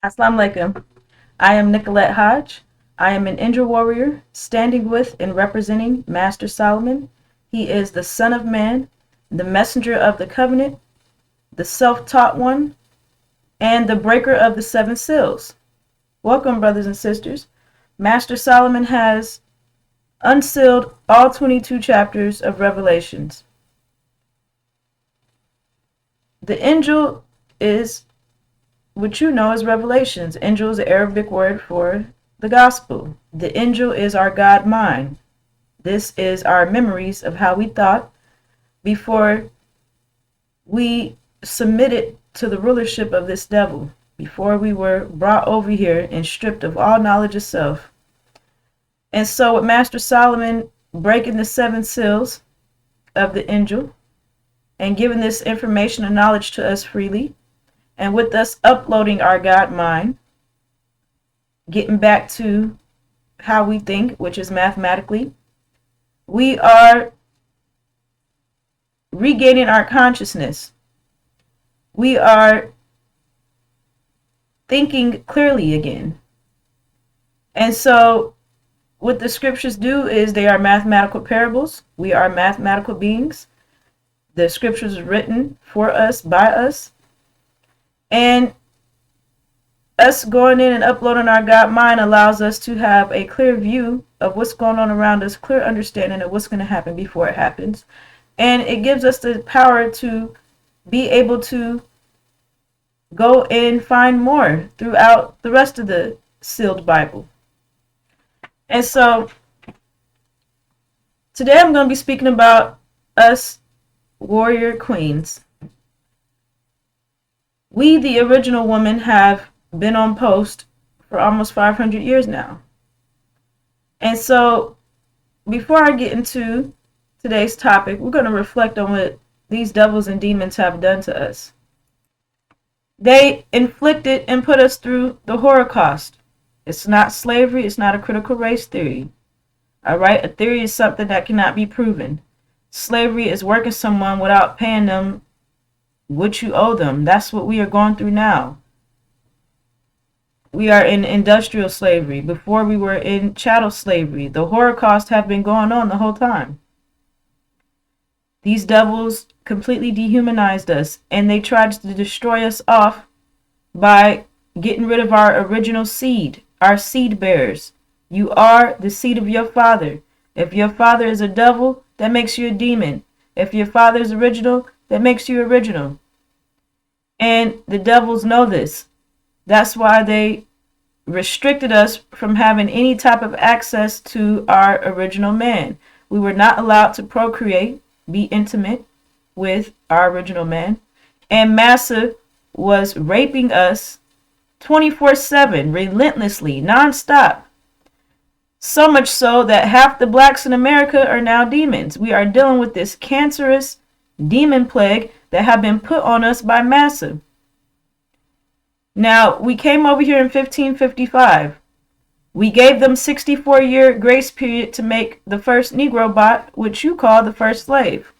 Assalamu alaikum. I am Nicolette Hodge. I am an Indra warrior standing with and representing Master Solomon. He is the Son of Man, the messenger of the covenant, the self-taught one, and the breaker of the seven seals. Welcome, brothers and sisters. Master Solomon has unsealed all 22 chapters of Revelations. The angel is what you know as Revelations. Angel is the Arabic word for the gospel. The angel is our God mind. This is our memories of how we thought before we submitted to the rulership of this devil, before we were brought over here and stripped of all knowledge of self. And so with Master Solomon breaking the seven seals of the angel and giving this information and knowledge to us freely, and with us uploading our God mind, getting back to how we think, which is mathematically, we are regaining our consciousness. We are thinking clearly again. And so what the scriptures do is they are mathematical parables. We are mathematical beings. The scriptures are written for us, by us. And us going in and uploading our God mind allows us to have a clear view of what's going on around us, clear understanding of what's going to happen before it happens. And it gives us the power to be able to go and find more throughout the rest of the sealed Bible. And so today I'm going to be speaking about us warrior queens. We, the original women, have been on post for almost 500 years now. And so before I get into today's topic, we're going to reflect on what these devils and demons have done to us. They inflicted and put us through the Holocaust. It's not slavery. It's not a critical race theory. All right? A theory is something that cannot be proven. Slavery is working someone without paying them what you owe them. That's what we are going through now. We are in industrial slavery. Before we were in chattel slavery. The Holocaust have been going on the whole time. These devils completely dehumanized us, and they tried to destroy us off by getting rid of our original seed, our seed bearers. You are the seed of your father. If your father is a devil, that makes you a demon. If your father is original, that makes you original. And the devils know this. That's why they restricted us from having any type of access to our original man. We were not allowed to procreate, be intimate with our original man. And Massa was raping us 24/7, relentlessly, nonstop. So much so that half the blacks in America are now demons. We are dealing with this cancerous demon plague that have been put on us by Massa. Now, we came over here in 1555. We gave them 64-year grace period to make the first Negro bot, which you call the first slave.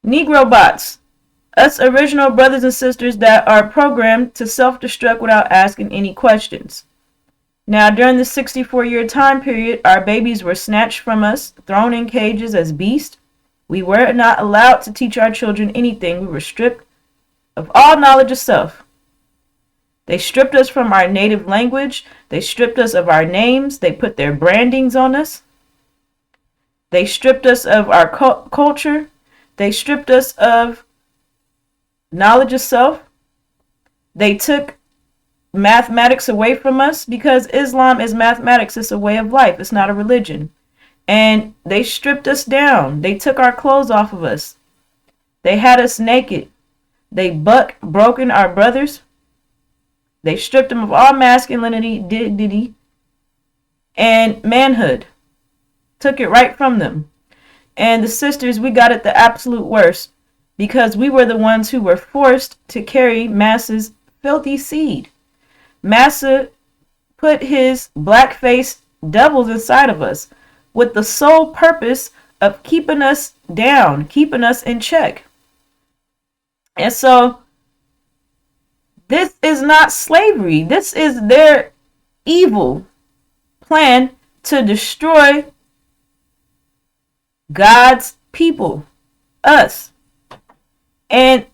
Negro bots, us original brothers and sisters that are programmed to self-destruct without asking any questions. Now, during the 64-year time period, our babies were snatched from us, thrown in cages as beasts. We were not allowed to teach our children anything. We were stripped of all knowledge of self. They stripped us from our native language. They stripped us of our names. They put their brandings on us. They stripped us of our culture. They stripped us of knowledge of self. They took mathematics away from us because Islam is mathematics. It's a way of life. It's not a religion. And they stripped us down. They took our clothes off of us. They had us naked. They broken our brothers. They stripped them of all masculinity, dignity, and manhood. Took it right from them. And the sisters, we got it the absolute worst because we were the ones who were forced to carry Massa's filthy seed. Massa put his black-faced devils inside of us with the sole purpose of keeping us down, keeping us in check. And so This is not slavery. This is their evil plan to destroy God's people, us. And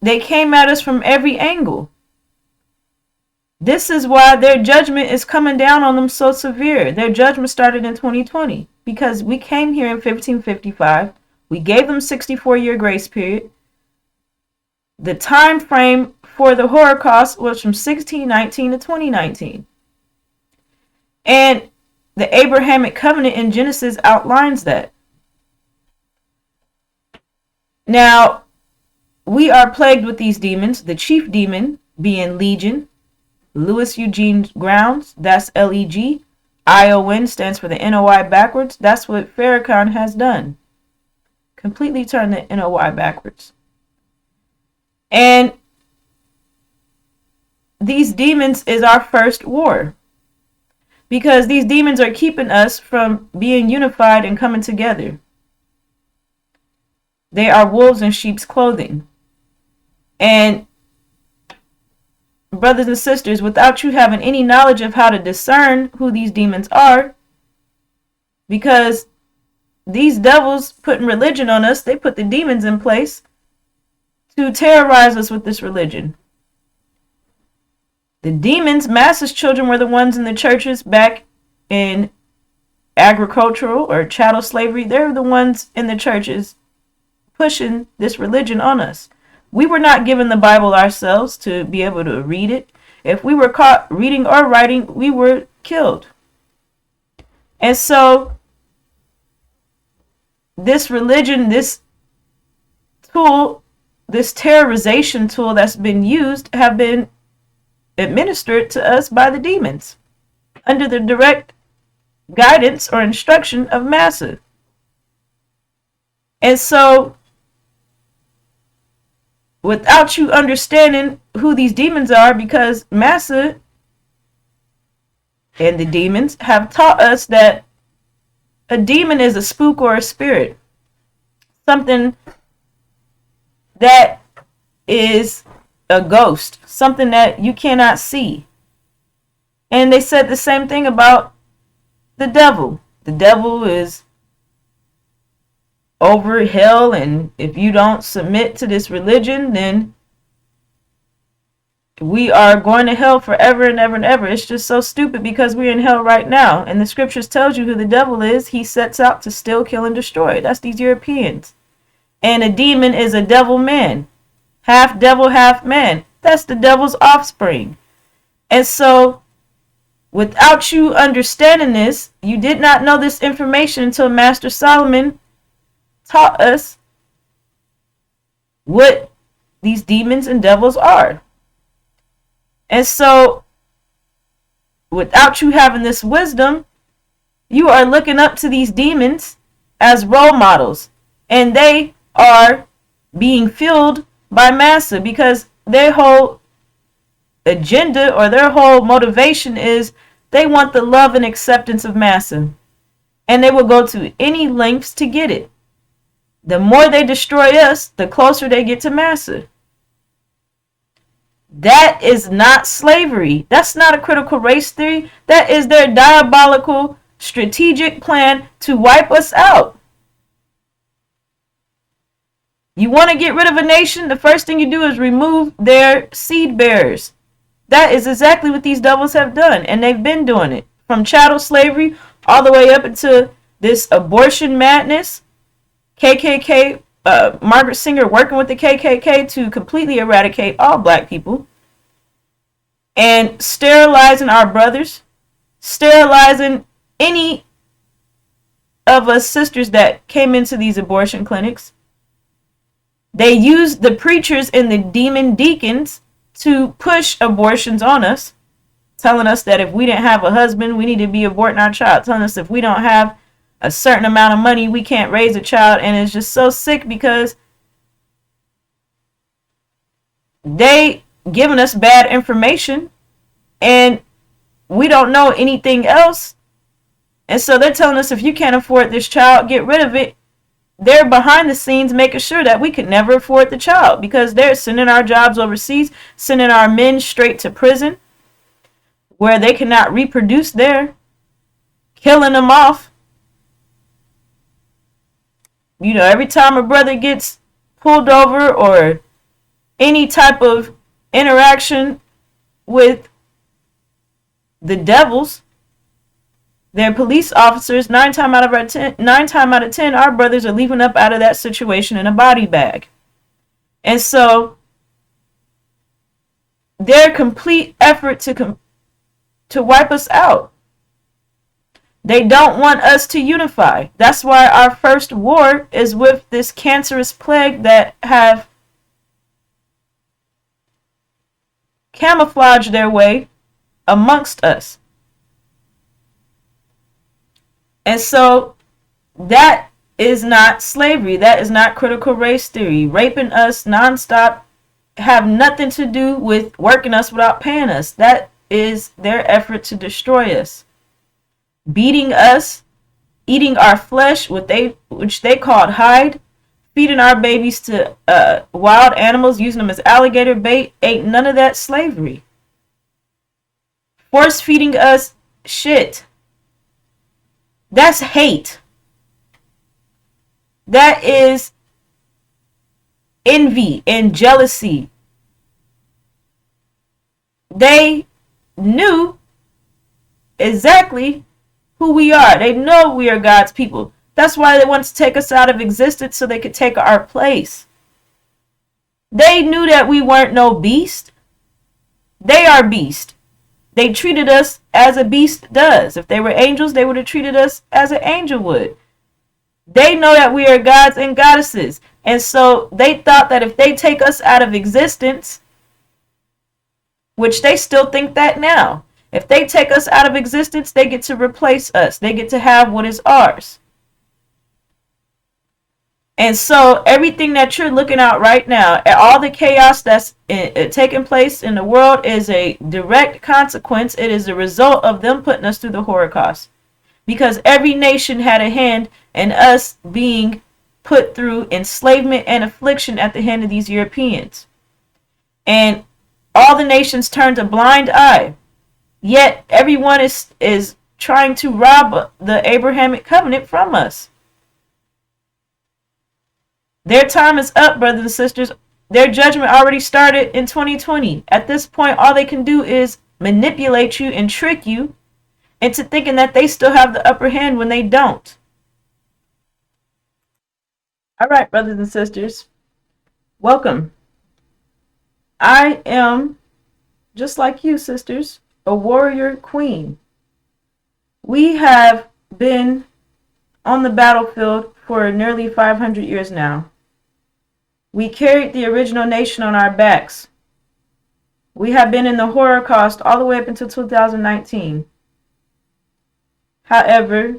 they came at us from every angle. This is why their judgment is coming down on them so severe. Their judgment started in 2020 because we came here in 1555. We gave them 64-year grace period. The time frame for the Holocaust was from 1619 to 2019. And the Abrahamic covenant in Genesis outlines that. Now, we are plagued with these demons, the chief demon being Legion, Louis Eugene Grounds, that's Leg. ION stands for the NOI backwards. That's what Farrakhan has done. Completely turned the NOI backwards. And these demons is our first war. Because these demons are keeping us from being unified and coming together. They are wolves in sheep's clothing. And brothers and sisters, without you having any knowledge of how to discern who these demons are, because these devils putting religion on us, they put the demons in place to terrorize us with this religion. The demons, Massa's children, were the ones in the churches back in agricultural or chattel slavery. They're the ones in the churches pushing this religion on us. We were not given the Bible ourselves to be able to read it. If we were caught reading or writing, we were killed. And so this religion, this tool, this terrorization tool that's been used have been administered to us by the demons under the direct guidance or instruction of Massa. And so without you understanding who these demons are, because Massa and the demons have taught us that a demon is a spook or a spirit, something that is a ghost, something that you cannot see. And they said the same thing about the devil. The devil is over hell, and if you don't submit to this religion, then we are going to hell forever and ever and ever. It's just so stupid because we're in hell right now, and the scriptures tells you who the devil is. He sets out to steal, kill, and destroy. That's these Europeans. And a demon is a devil man, half devil, half man. That's the devil's offspring. And so without you understanding this, you did not know this information until Master Solomon taught us what these demons and devils are. And so without you having this wisdom, you are looking up to these demons as role models, and they are being fueled by Massa because their whole agenda or their whole motivation is they want the love and acceptance of Massa, and they will go to any lengths to get it. The more they destroy us, the closer they get to Massa. That is not slavery. That's not a critical race theory. That is their diabolical strategic plan to wipe us out. You want to get rid of a nation, the first thing you do is remove their seed bearers. That is exactly what these devils have done, and they've been doing it from chattel slavery all the way up into this abortion madness. KKK, Margaret Sanger working with the KKK to completely eradicate all black people, and sterilizing our brothers, sterilizing any of us sisters that came into these abortion clinics. They used the preachers and the demon deacons to push abortions on us, telling us that if we didn't have a husband, we need to be aborting our child, telling us if we don't have a certain amount of money, we can't raise a child. And it's just so sick because they giving us bad information and we don't know anything else. And so they're telling us if you can't afford this child, get rid of it. they're behind the scenes making sure that we could never afford the child, because they're sending our jobs overseas, sending our men straight to prison where they cannot reproduce there, killing them off. You know, every time a brother gets pulled over or any type of interaction with the devils, they're police officers. 9 times out of 10, our brothers are leaving up out of that situation in a body bag. And so their complete effort to wipe us out. They don't want us to unify. That's why our first war is with this cancerous plague that have camouflaged their way amongst us. And so that is not slavery. That is not critical race theory. Raping us nonstop have nothing to do with working us without paying us. That is their effort to destroy us. Beating us, eating our flesh, which they called hide, feeding our babies to wild animals, using them as alligator bait, ain't none of that slavery. Force feeding us shit. That's hate. That is envy and jealousy. They knew exactly who we are. They know we are God's people. That's why they want to take us out of existence, so they could take our place. They knew that we weren't no beast. They are beast. They treated us as a beast does. If they were angels, they would have treated us as an angel would. They know that we are gods and goddesses. And so they thought that if they take us out of existence, which they still think that now, if they take us out of existence, they get to replace us. They get to have what is ours. And so everything that you're looking at right now, all the chaos that's taking place in the world, is a direct consequence. It is a result of them putting us through the Holocaust. Because every nation had a hand in us being put through enslavement and affliction at the hand of these Europeans. And all the nations turned a blind eye. Yet everyone is trying to rob the Abrahamic covenant from us. Their time is up, brothers and sisters. Their judgment already started in 2020. At this point, all they can do is manipulate you and trick you into thinking that they still have the upper hand when they don't. All right, brothers and sisters, welcome. I am, just like you, sisters, a warrior queen. We have been on the battlefield for nearly 500 years now. We carried the original nation on our backs. We have been in the Holocaust all the way up until 2019. However,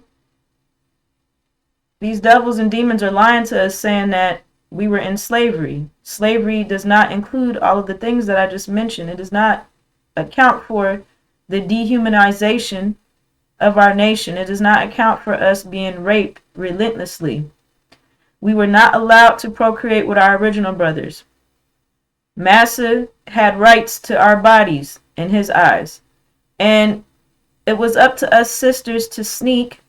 these devils and demons are lying to us, saying that we were in slavery. Slavery does not include all of the things that I just mentioned. It does not account for the dehumanization of our nation. It does not account for us being raped relentlessly. We were not allowed to procreate with our original brothers. Massa had rights to our bodies in his eyes. And it was up to us sisters to sneak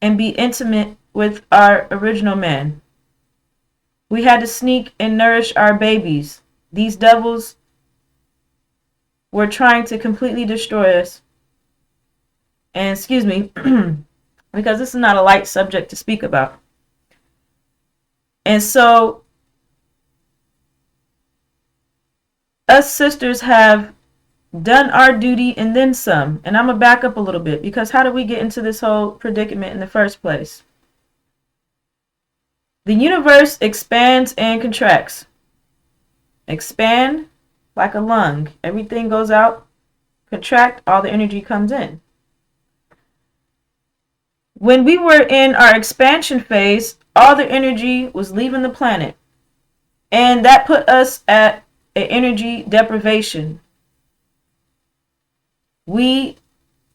and be intimate with our original men. We had to sneak and nourish our babies. These devils were trying to completely destroy us. And excuse me, because this is not a light subject to speak about. And so us sisters have done our duty and then some. And I'm going to back up a little bit, because how did we get into this whole predicament in the first place? The universe expands and contracts. Expand like a lung. Everything goes out. Contract, all the energy comes in. When we were in our expansion phase, all the energy was leaving the planet. And that put us at an energy deprivation. We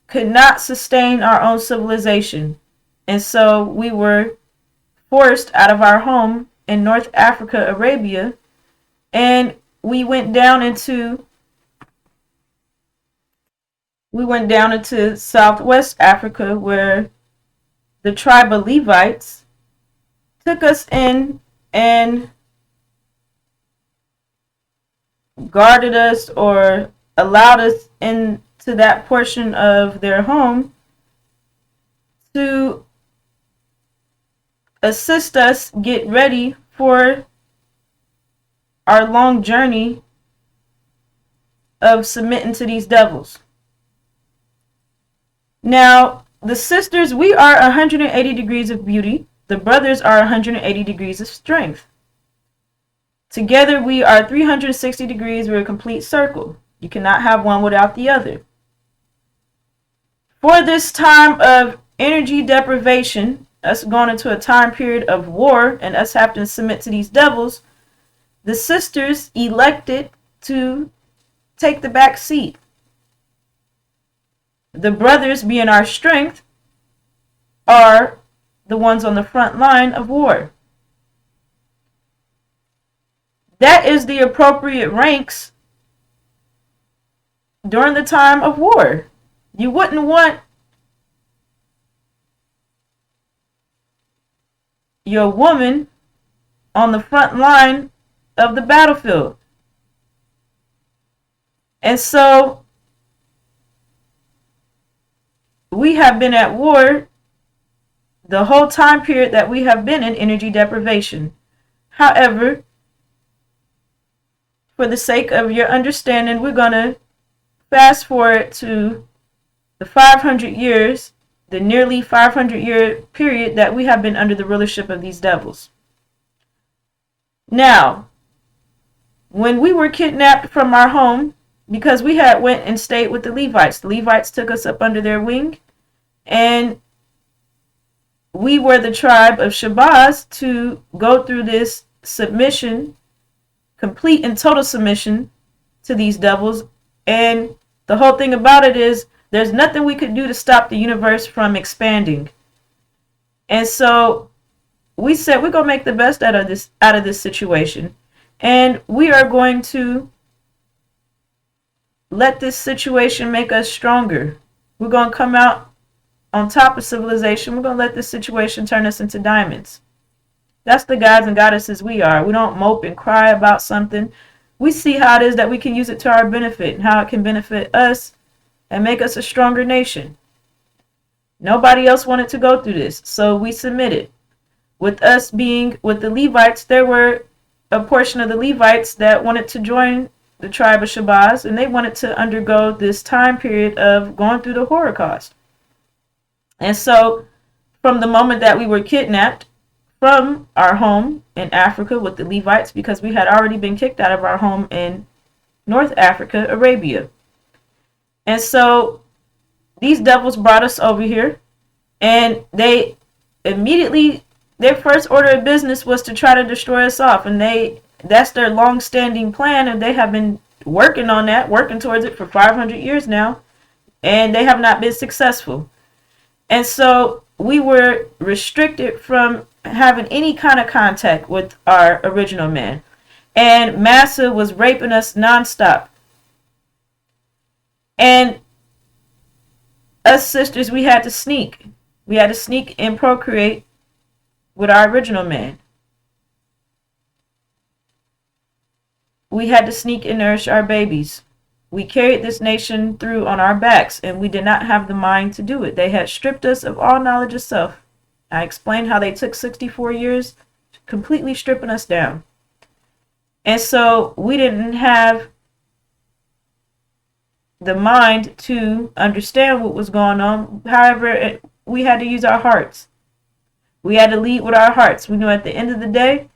could not sustain our own civilization. And so we were forced out of our home in North Africa, Arabia, and we went down into Southwest Africa, where the tribe of Levites took us in and guarded us, or allowed us into that portion of their home to assist us get ready for our long journey of submitting to these devils. Now, the sisters, we are 180 degrees of beauty. The brothers are 180 degrees of strength. Together, we are 360 degrees. We're a complete circle. You cannot have one without the other. For this time of energy deprivation, us going into a time period of war and us having to submit to these devils, the sisters elected to take the back seat. The brothers, being our strength, are the ones on the front line of war. That is the appropriate ranks during the time of war. You wouldn't want your woman on the front line of the battlefield. And so we have been at war the whole time period that we have been in energy deprivation. However, for the sake of your understanding, we're going to fast forward to the 500 years, the nearly 500-year period that we have been under the rulership of these devils. Now, when we were kidnapped from our home, because we had went and stayed with the Levites took us up under their wing, and we were the tribe of Shabazz to go through this submission, complete and total submission to these devils. And the whole thing about it is there's nothing we could do to stop the universe from expanding. And so we said we're going to make the best out of this situation, and we are going to let this situation make us stronger. We're going to come out on top of civilization. We're going to let this situation turn us into diamonds. That's the gods and goddesses we are. We don't mope and cry about something. We see how it is that we can use it to our benefit and how it can benefit us and make us a stronger nation. Nobody else wanted to go through this, so we submitted. With us being with the Levites, there were a portion of the Levites that wanted to join the tribe of Shabazz, and they wanted to undergo this time period of going through the Holocaust. And so from the moment that we were kidnapped from our home in Africa with the Levites, because we had already been kicked out of our home in North Africa, Arabia. And so these devils brought us over here, and they immediately, their first order of business was to try to destroy us off. And that's their long-standing plan, and they have been working on that, working towards it for 500 years now, and they have not been successful. And so we were restricted from having any kind of contact with our original man. And Massa was raping us nonstop. And us sisters, we had to sneak. We had to sneak and procreate with our original man. We had to sneak and nourish our babies. We carried this nation through on our backs, and we did not have the mind to do it. They had stripped us of all knowledge of self. I explained how they took 64 years, completely stripping us down. And so we didn't have the mind to understand what was going on. However, we had to use our hearts. We had to lead with our hearts. We knew at the end of the day,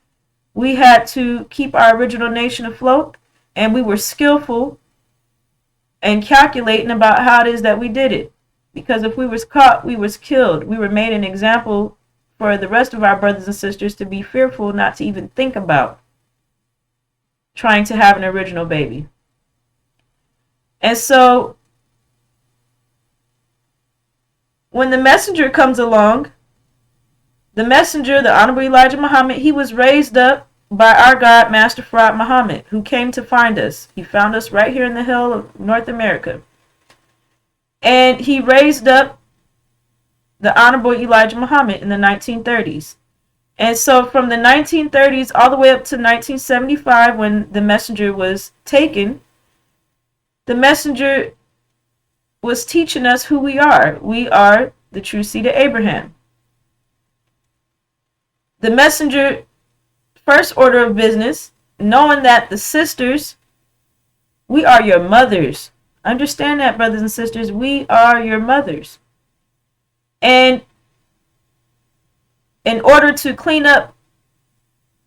we had to keep our original nation afloat, and we were skillful and calculating about how it is that we did it. Because if we was caught, we was killed. We were made an example for the rest of our brothers and sisters to be fearful, not to even think about trying to have an original baby. And so when the messenger comes along The messenger, the Honorable Elijah Muhammad, he was raised up by our God, Master Farad Muhammad, who came to find us. He found us right here in the hill of North America. And he raised up the Honorable Elijah Muhammad in the 1930s. And so from the 1930s all the way up to 1975, when the messenger was taken, the messenger was teaching us who we are. We are the true seed of Abraham. The messenger, first order of business, knowing that the sisters, we are your mothers. Understand that, brothers and sisters, we are your mothers. And in order to clean up,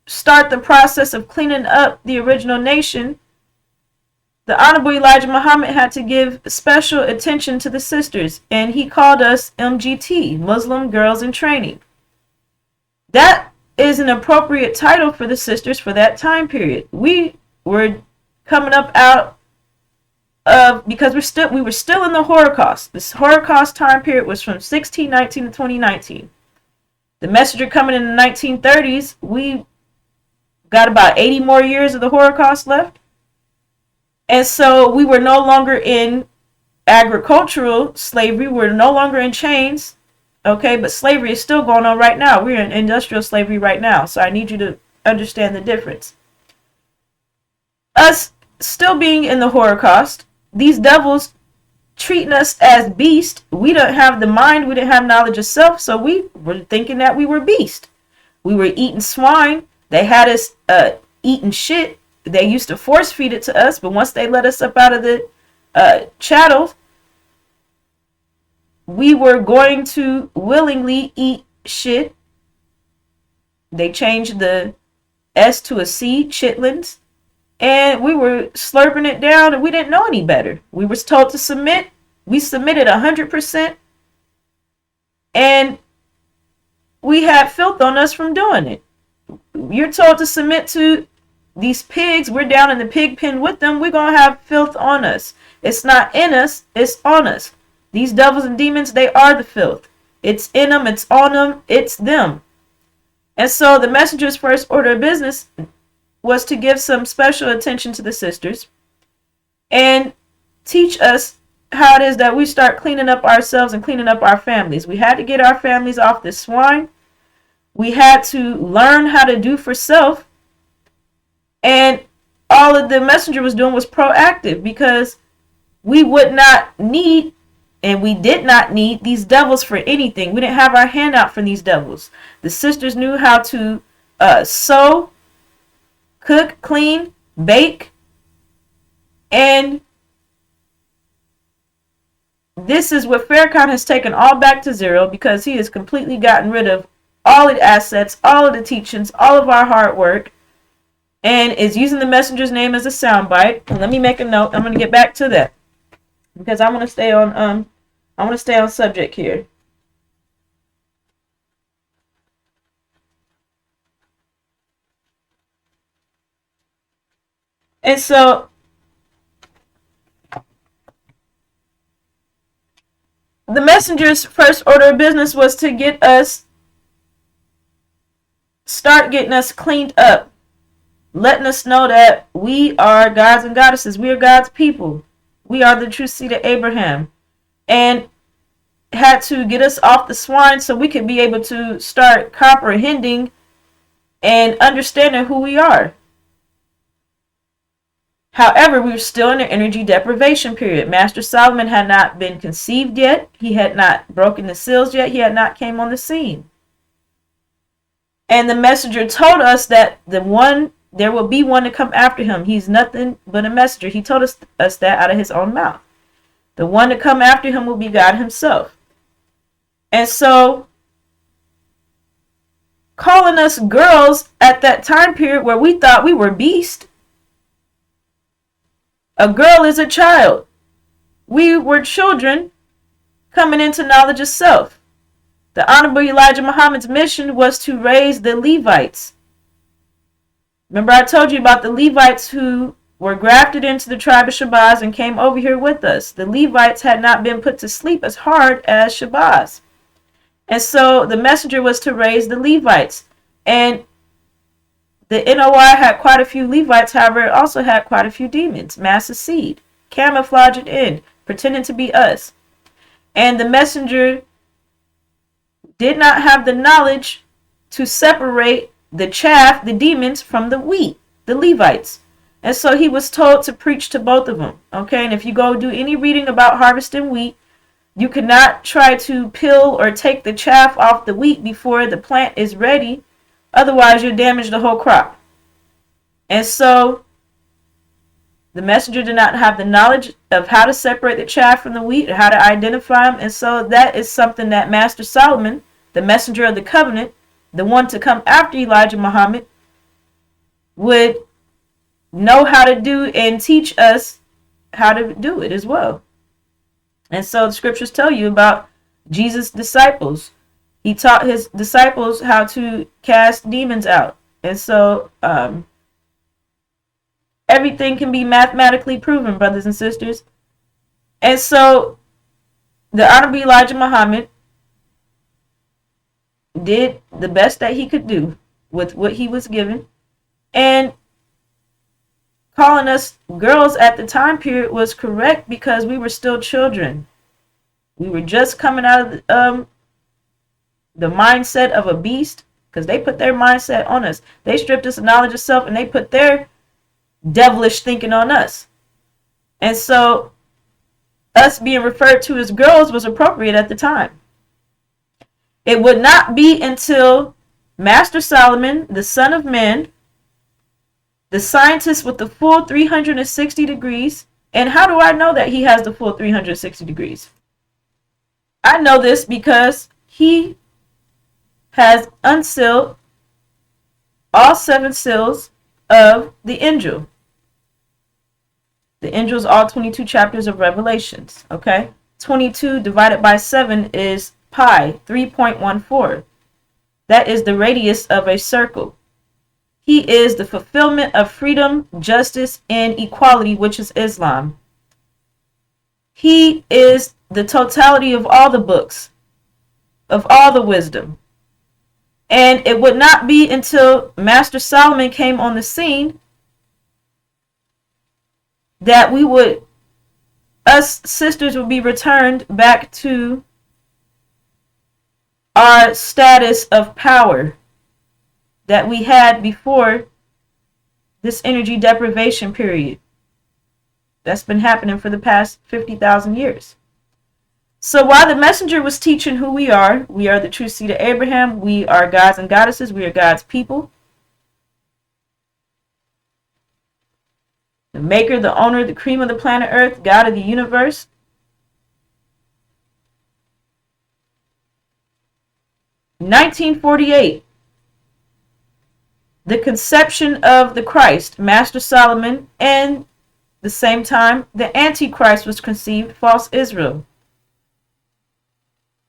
start the process of cleaning up the original nation, the Honorable Elijah Muhammad had to give special attention to the sisters, and he called us MGT, Muslim Girls in Training. That is an appropriate title for the sisters for that time period. We were coming up out of, because we were still in the Holocaust. This Holocaust time period was from 1619 to 2019. The messenger coming in the 1930s, we got about 80 more years of the Holocaust left. And so we were no longer in agricultural slavery. We're no longer in chains. Okay, but slavery is still going on right now. We're in industrial slavery right now. So I need you to understand the difference. Us still being in the Holocaust, these devils treating us as beasts. We don't have the mind. We didn't have knowledge of self. So we were thinking that we were beasts. We were eating swine. They had us eating shit. They used to force feed it to us. But once they let us up out of the chattel, we were going to willingly eat shit. They changed the S to a C, chitlins. And we were slurping it down, and we didn't know any better. We were told to submit. We submitted 100%. And we had filth on us from doing it. You're told to submit to these pigs. We're down in the pig pen with them. We're going to have filth on us. It's not in us. It's on us. These devils and demons, they are the filth. It's in them. It's on them. It's them. And so the messenger's first order of business was to give some special attention to the sisters and teach us how it is that we start cleaning up ourselves and cleaning up our families. We had to get our families off this swine. We had to learn how to do for self. And all of the messenger was doing was proactive, because we would not need, and we did not need, these devils for anything. We didn't have our hand out for these devils. The sisters knew how to sew, cook, clean, bake, and this is what Farrakhan has taken all back to zero, because he has completely gotten rid of all of the assets, all of the teachings, all of our hard work, and is using the messenger's name as a soundbite. And let me make a note. I'm going to get back to that, because I want to stay on subject here. And so the messenger's first order of business was to start getting us cleaned up, letting us know that we are gods and goddesses. We are God's people. We are the true seed of Abraham. And had to get us off the swine so we could be able to start comprehending and understanding who we are. However, we were still in an energy deprivation period. Master Solomon had not been conceived yet. He had not broken the seals yet. He had not came on the scene. And the messenger told us that there will be one to come after him. He's nothing but a messenger. He told us that out of his own mouth. The one to come after him will be God himself. And so, calling us girls at that time period where we thought we were beasts. A girl is a child. We were children coming into knowledge of self. The Honorable Elijah Muhammad's mission was to raise the Levites. Remember, I told you about the Levites who were grafted into the tribe of Shabazz and came over here with us. The Levites had not been put to sleep as hard as Shabazz. And so the messenger was to raise the Levites. And the NOI had quite a few Levites, however, it also had quite a few demons, mass seed, camouflaged in, pretending to be us. And the messenger did not have the knowledge to separate the chaff, the demons, from the wheat, the Levites. And so he was told to preach to both of them. Okay, and if you go do any reading about harvesting wheat, you cannot try to peel or take the chaff off the wheat before the plant is ready. Otherwise, you'll damage the whole crop. And so the messenger did not have the knowledge of how to separate the chaff from the wheat or how to identify them. And so that is something that Master Solomon, the messenger of the covenant, the one to come after Elijah Muhammad, would know how to do and teach us how to do it as well. And so the scriptures tell you about Jesus' disciples. He taught his disciples how to cast demons out. And so everything can be mathematically proven, brothers and sisters. And so the Honorable Elijah Muhammad did the best that he could do with what he was given. And calling us girls at the time period was correct because we were still children. We were just coming out of the mindset of a beast, because they put their mindset on us. They stripped us of knowledge of self and they put their devilish thinking on us. And so us being referred to as girls was appropriate at the time. It would not be until Master Solomon, the son of man, the scientist with the full 360 degrees. And how do I know that he has the full 360 degrees? I know this because he has unsealed all 7 seals of the angel. The angel is all 22 chapters of Revelations. Okay? 22 divided by 7 is pi, 3.14. That is the radius of a circle. He is the fulfillment of freedom, justice, and equality, which is Islam. He is the totality of all the books, of all the wisdom. And it would not be until Master Solomon came on the scene that us sisters would be returned back to our status of power that we had before this energy deprivation period that's been happening for the past 50,000 years. So while the messenger was teaching who we are the true seed of Abraham, we are gods and goddesses, we are God's people. The maker, the owner, the cream of the planet Earth, God of the universe. In 1948, the conception of the Christ, Master Solomon, and the same time the Antichrist was conceived, false Israel.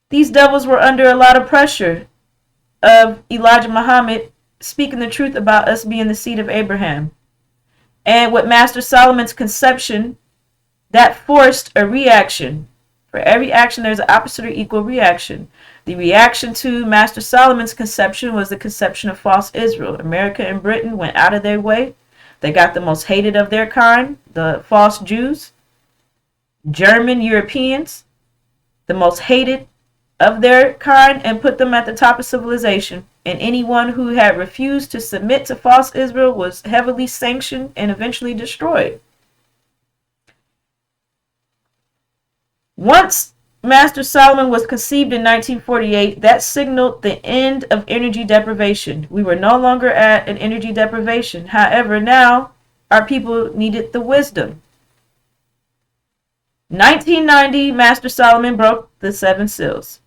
These devils were under a lot of pressure of Elijah Muhammad speaking the truth about us being the seed of Abraham. And with Master Solomon's conception, that forced a reaction. For every action, there's an opposite or equal reaction. The reaction to Master Solomon's conception was the conception of false Israel. America and Britain went out of their way. They got the most hated of their kind, the false Jews. German Europeans, the most hated of their kind, and put them at the top of civilization. And anyone who had refused to submit to false Israel was heavily sanctioned and eventually destroyed. Once Master Solomon was conceived in 1948, that signaled the end of energy deprivation. We were no longer at an energy deprivation. However, now our people needed the wisdom. 1990, Master Solomon broke the 7 seals.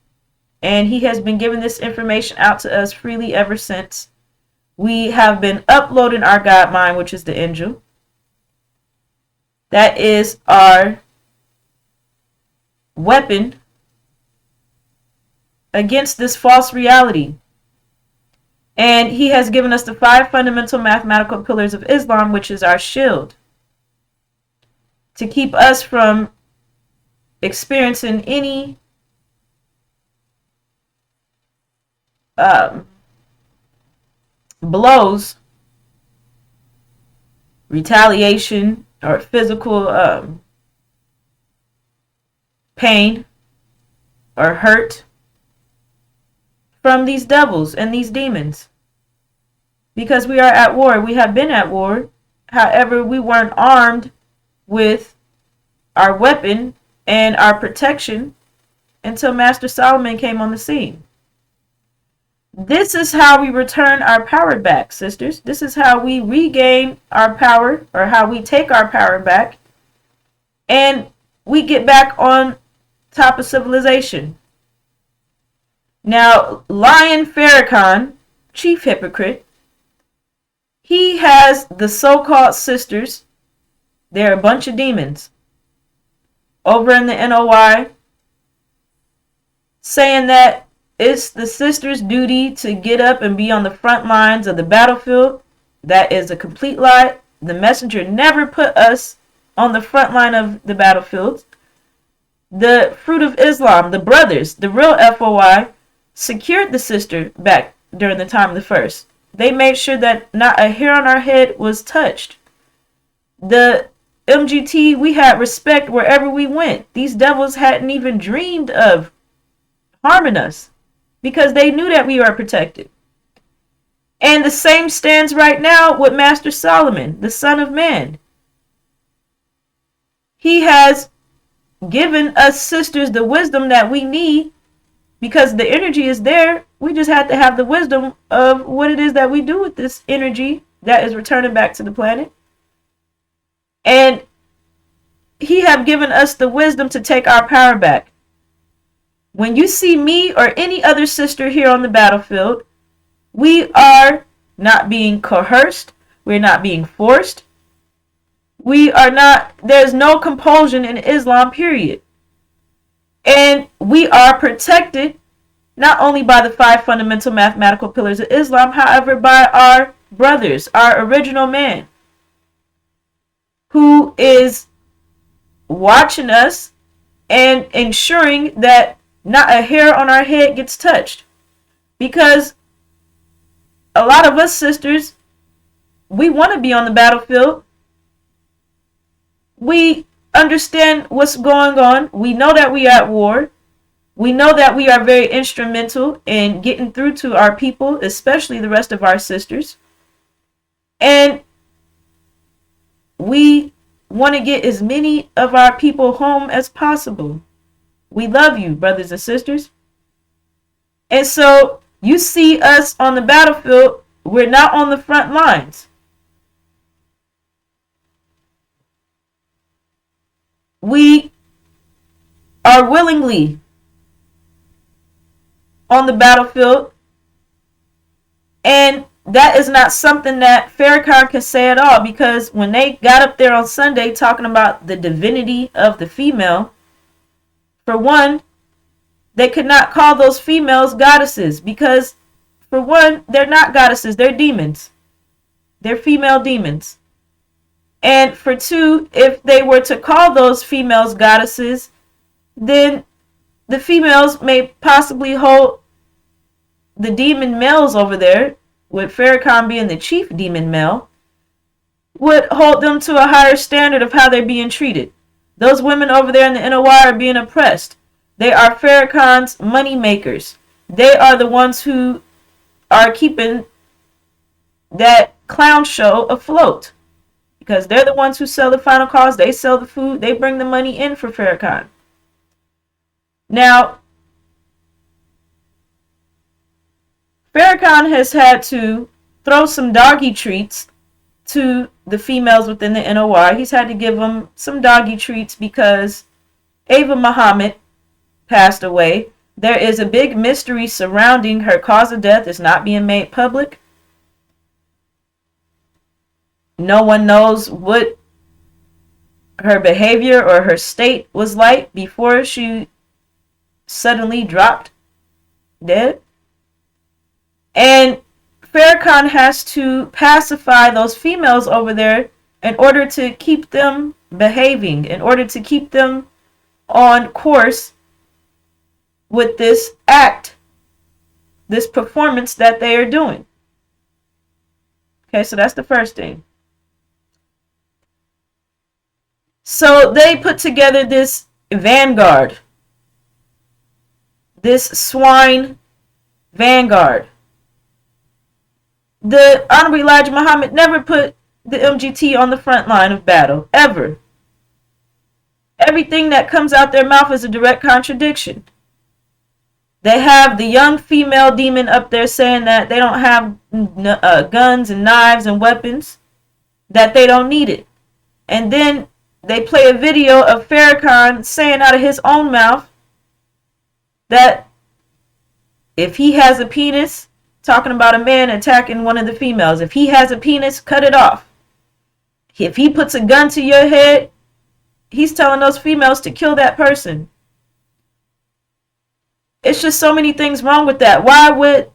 And he has been giving this information out to us freely ever since. We have been uploading our God mind, which is the angel. That is our weapon against this false reality. And he has given us the 5 fundamental mathematical pillars of Islam, which is our shield, to keep us from experiencing any um, blows, retaliation, or physical pain or hurt from these devils and these demons. Because we are at war. We have been at war. However, we weren't armed with our weapon and our protection until Master Solomon came on the scene. This is how we return our power back, sisters. This is how we regain our power, or how we take our power back, and we get back on top of civilization. Now, Lion Farrakhan, chief hypocrite, he has the so-called sisters. They're a bunch of demons over in the NOI, saying that it's the sisters' duty to get up and be on the front lines of the battlefield. That is a complete lie. The messenger never put us on the front line of the battlefield. The Fruit of Islam, the brothers, the real FOI, secured the sister back during the time of the first. They made sure that not a hair on our head was touched. The MGT, we had respect wherever we went. These devils hadn't even dreamed of harming us because they knew that we are protected. And the same stands right now with Master Solomon, the Son of Man. He has given us sisters the wisdom that we need because the energy is there. We just have to have the wisdom of what it is that we do with this energy that is returning back to the planet. And he have given us the wisdom to take our power back. When you see me or any other sister here on the battlefield, we are not being coerced. We're not being forced. We are not, there's no compulsion in Islam, period. And we are protected not only by the 5 fundamental mathematical pillars of Islam, however, by our brothers, our original man, who is watching us and ensuring that not a hair on our head gets touched. Because a lot of us sisters, we want to be on the battlefield. We understand what's going on. We know that we are at war. We know that we are very instrumental in getting through to our people, especially the rest of our sisters. And we want to get as many of our people home as possible. We love you, brothers and sisters. And so you see us on the battlefield. We're not on the front lines. We are willingly on the battlefield. And that is not something that Farrakhan can say at all, because when they got up there on Sunday talking about the divinity of the female, for one, they could not call those females goddesses because, for one, they're not goddesses, they're demons. They're female demons. And for two, if they were to call those females goddesses, then the females may possibly hold the demon males over there, with Farrakhan being the chief demon male, would hold them to a higher standard of how they're being treated. Those women over there in the NOI are being oppressed. They are Farrakhan's money makers. They are the ones who are keeping that clown show afloat. Because they're the ones who sell the final cause. They sell the food. They bring the money in for Farrakhan. Now, Farrakhan has had to throw some doggy treats to the females within the NOI. He's had to give them some doggy treats because Ava Muhammad passed away. There is a big mystery surrounding her cause of death. It's not being made public. No one knows what her behavior or her state was like before she suddenly dropped dead. And Farrakhan has to pacify those females over there in order to keep them behaving, in order to keep them on course with this act this performance that they are doing. Okay, so that's the first thing. So they put together this vanguard, this swine vanguard. The Honorable Elijah Muhammad never put the MGT on the front line of battle, ever. Everything that comes out their mouth is a direct contradiction. They have the young female demon up there saying that they don't have guns and knives and weapons, that they don't need it. And then they play a video of Farrakhan saying out of his own mouth that if he has a penis, talking about a man attacking one of the females, if he has a penis, cut it off. If he puts a gun to your head, he's telling those females to kill that person. It's just so many things wrong with that. Why would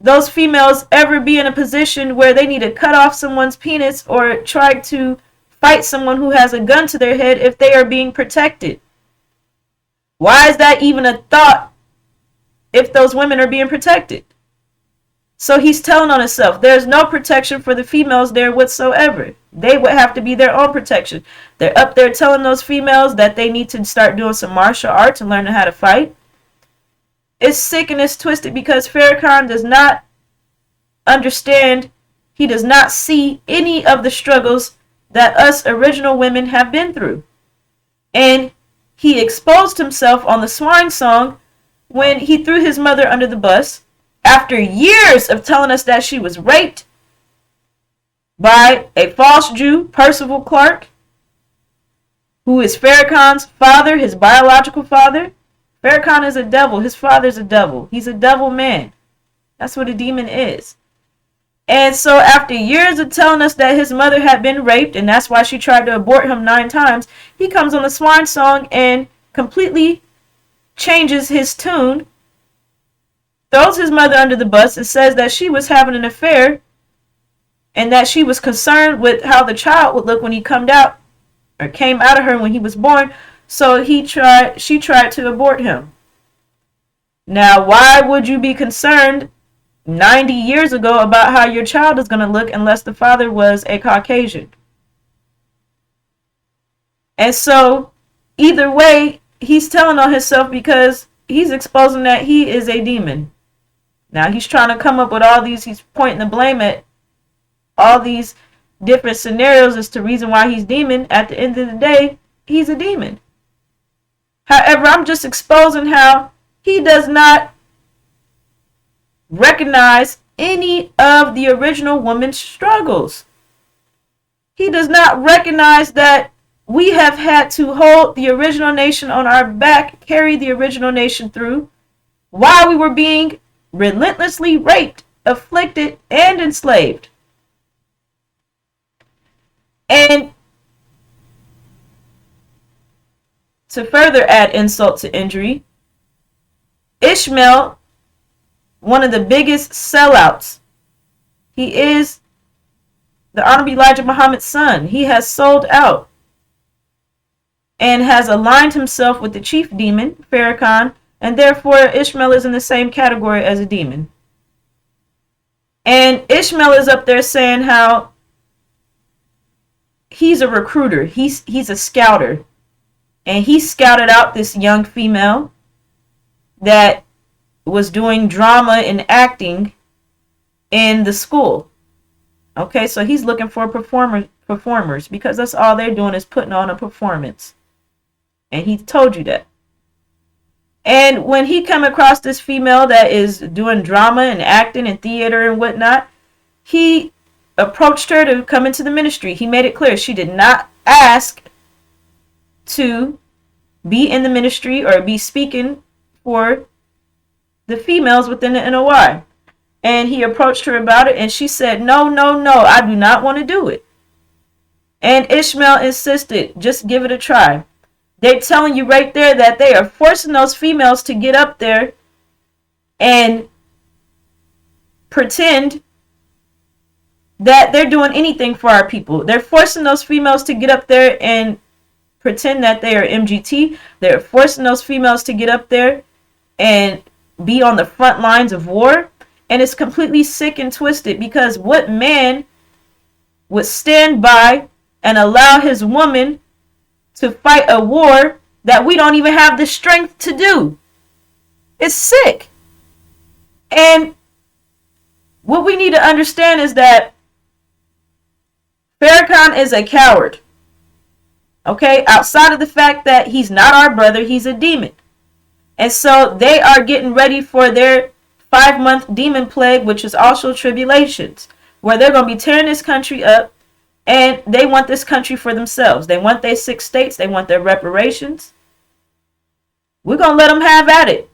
those females ever be in a position where they need to cut off someone's penis or try to fight someone who has a gun to their head if they are being protected? Why is that even a thought if those women are being protected? So he's telling on himself. There's no protection for the females there whatsoever. They would have to be their own protection. They're up there telling those females that they need to start doing some martial arts and learning how to fight. It's sick and it's twisted because Farrakhan does not understand. He does not see any of the struggles that us original women have been through. And he exposed himself on the Swine Song when he threw his mother under the bus after years of telling us that she was raped by a false Jew, Percival Clark, who is Farrakhan's father, his biological father. Farrakhan is a devil. His father's a devil. He's a devil man. That's what a demon is. And so after years of telling us that his mother had been raped, and that's why she tried to abort him 9 times, he comes on the Swine Song and completely changes his tune, throws his mother under the bus, and says that she was having an affair and that she was concerned with how the child would look when he came out of her when he was born. So she tried to abort him. Now, why would you be concerned 90 years ago about how your child is going to look unless the father was a Caucasian? And so either way, he's telling on himself because he's exposing that he is a demon. Now he's trying to come up with all these, he's pointing the blame at all these different scenarios as to reason why he's demon. At the end of the day, he's a demon. However, I'm just exposing how he does not recognize any of the original woman's struggles. He does not recognize that we have had to hold the original nation on our back, carry the original nation through, while we were being relentlessly raped, afflicted, and enslaved. And to further add insult to injury, Ishmael, one of the biggest sellouts, he is the Honorable Elijah Muhammad's son. He has sold out and has aligned himself with the chief demon, Farrakhan, and therefore Ishmael is in the same category as a demon. And Ishmael is up there saying how he's a recruiter, he's a scouter, and he scouted out this young female that was doing drama and acting in the school. Okay, so he's looking for performers because that's all they're doing is putting on a performance. And he told you that. And when he come across this female that is doing drama and acting and theater and whatnot, he approached her to come into the ministry. He made it clear she did not ask to be in the ministry or be speaking for the females within the NOI. And he approached her about it and she said, no, I do not want to do it. And Ishmael insisted, just give it a try. They're telling you right there that they are forcing those females to get up there and pretend that they're doing anything for our people. They're forcing those females to get up there and pretend that they are MGT. They're forcing those females to get up there and be on the front lines of war. And it's completely sick and twisted, because what man would stand by and allow his woman to fight a war that we don't even have the strength to do? It's sick. And what we need to understand is that Farrakhan is a coward. Okay? Outside of the fact that he's not our brother, he's a demon. And so they are getting ready for their 5-month demon plague, which is also tribulations, where they're going to be tearing this country up, and they want this country for themselves. They want their 6 states. They want their reparations. We're going to let them have at it.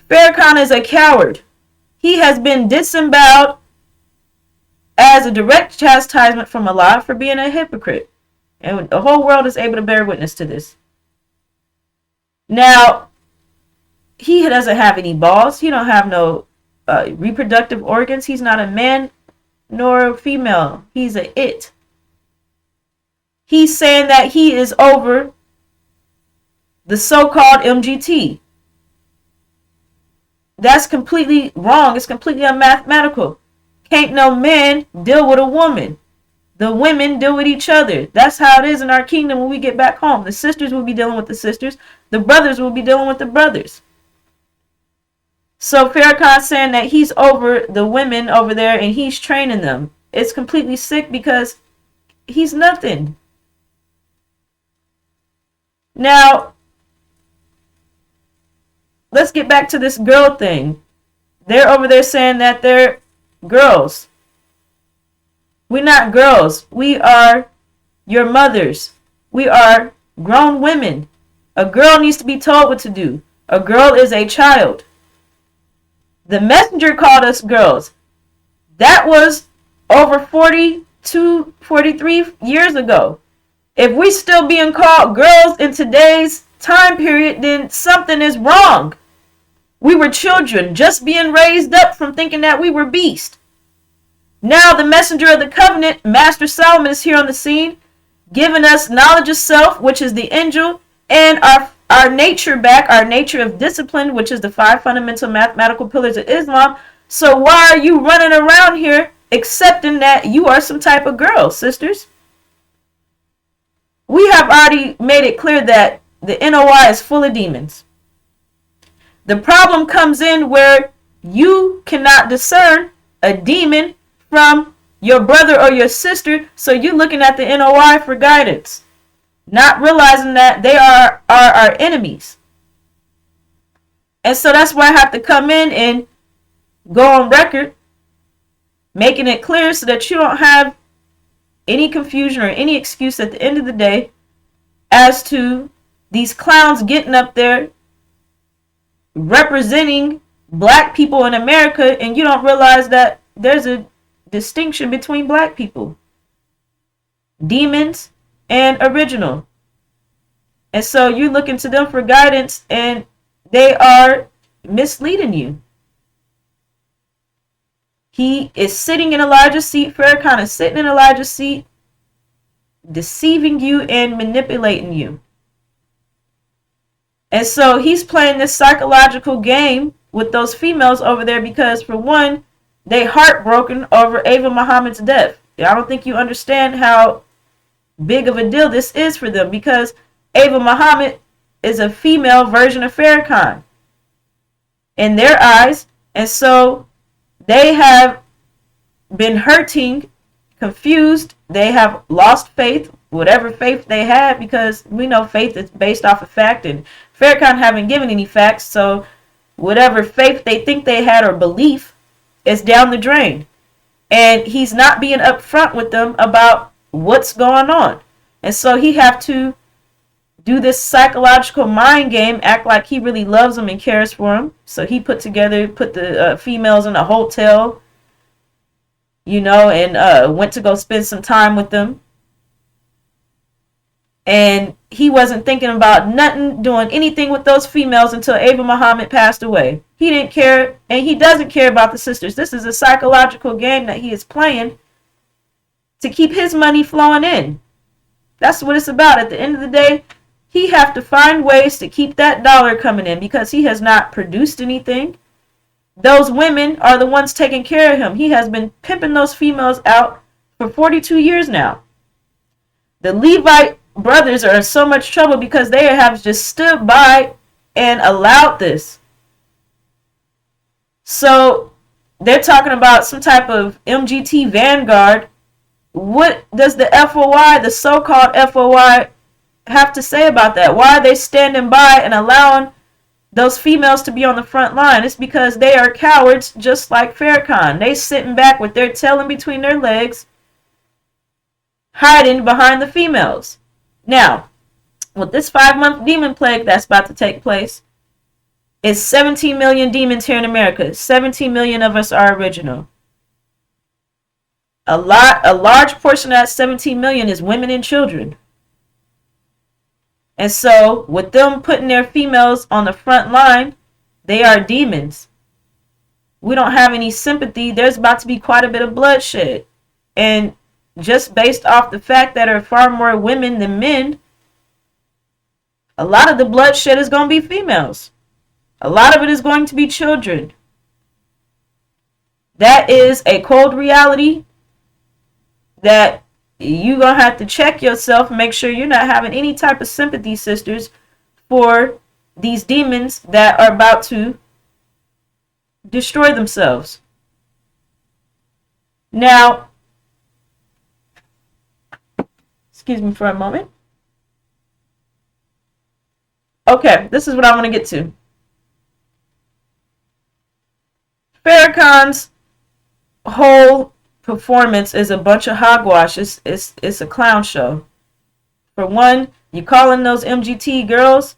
Farrakhan is a coward. He has been disemboweled as a direct chastisement from Allah for being a hypocrite. And the whole world is able to bear witness to this. Now, he doesn't have any balls. He don't have no reproductive organs. He's not a man nor a female. He's a it. He's saying that he is over the so-called MGT. That's completely wrong. It's completely unmathematical. Can't no man deal with a woman. The women deal with each other. That's how it is in our kingdom when we get back home. The sisters will be dealing with the sisters. The brothers will be dealing with the brothers. So Farrakhan saying that he's over the women over there and he's training them. It's completely sick, because he's nothing. Now, let's get back to this girl thing. They're over there saying that they're girls. We're not girls. We are your mothers. We are grown women. A girl needs to be told what to do. A girl is a child. The messenger called us girls. That was over 42, 43 years ago. If we still being called girls in today's time period, then something is wrong. We were children just being raised up from thinking that we were beasts. Now the messenger of the covenant, Master Solomon, is here on the scene, giving us knowledge of self, which is the angel, and our nature back, our nature of discipline, which is the 5 fundamental mathematical pillars of Islam. So why are you running around here accepting that you are some type of girl, sisters? We have already made it clear that the NOI is full of demons. The problem comes in where you cannot discern a demon from your brother or your sister, so you're looking at the NOI for guidance, not realizing that they are our enemies. And so that's why I have to come in and go on record, making it clear so that you don't have any confusion or any excuse at the end of the day as to these clowns getting up there representing black people in America, and you don't realize that there's a distinction between black people, demons and original. And so you're looking to them for guidance, and they are misleading you. He is sitting in Elijah's seat. Farrakhan is sitting in Elijah's seat, deceiving you and manipulating you. And so he's playing this psychological game with those females over there because, for one, they heartbroken over Ava Muhammad's death. I don't think you understand how big of a deal this is for them, because Ava Muhammad is a female version of Farrakhan in their eyes. And so they have been hurting, confused. They have lost faith, whatever faith they had, because we know faith is based off of fact, and Farrakhan haven't given any facts, so whatever faith they think they had or belief is down the drain. And he's not being upfront with them about what's going on. And so he have to do this psychological mind game, act like he really loves them and cares for them. So he put the females in a hotel, and went to go spend some time with them. And he wasn't thinking about nothing, doing anything with those females until Ava Muhammad passed away. He didn't care, and he doesn't care about the sisters. This is a psychological game that he is playing to keep his money flowing in. That's what it's about. At the end of the day, he have to find ways to keep that dollar coming in because he has not produced anything. Those women are the ones taking care of him. He has been pimping those females out for 42 years now. The Levite brothers are in so much trouble because they have just stood by and allowed this. So they're talking about some type of MGT vanguard. What does the FOI, the so-called FOI, have to say about that? Why are they standing by and allowing those females to be on the front line? It's because they are cowards just like Farrakhan. They sitting back with their tail in between their legs, hiding behind the females. Now, with this 5-month demon plague that's about to take place, it's 17 million demons here in America. 17 million of us are original. A large portion of that 17 million is women and children. And so, with them putting their females on the front line, they are demons. We don't have any sympathy. There's about to be quite a bit of bloodshed. And just based off the fact that there are far more women than men, a lot of the bloodshed is going to be females. A lot of it is going to be children. That is a cold reality that you're going to have to check yourself and make sure you're not having any type of sympathy, sisters, for these demons that are about to destroy themselves. Now, excuse me for a moment. Okay, this is what I want to get to. Farrakhan's whole performance is a bunch of hogwash. It's a clown show. For one, you calling those MGT girls.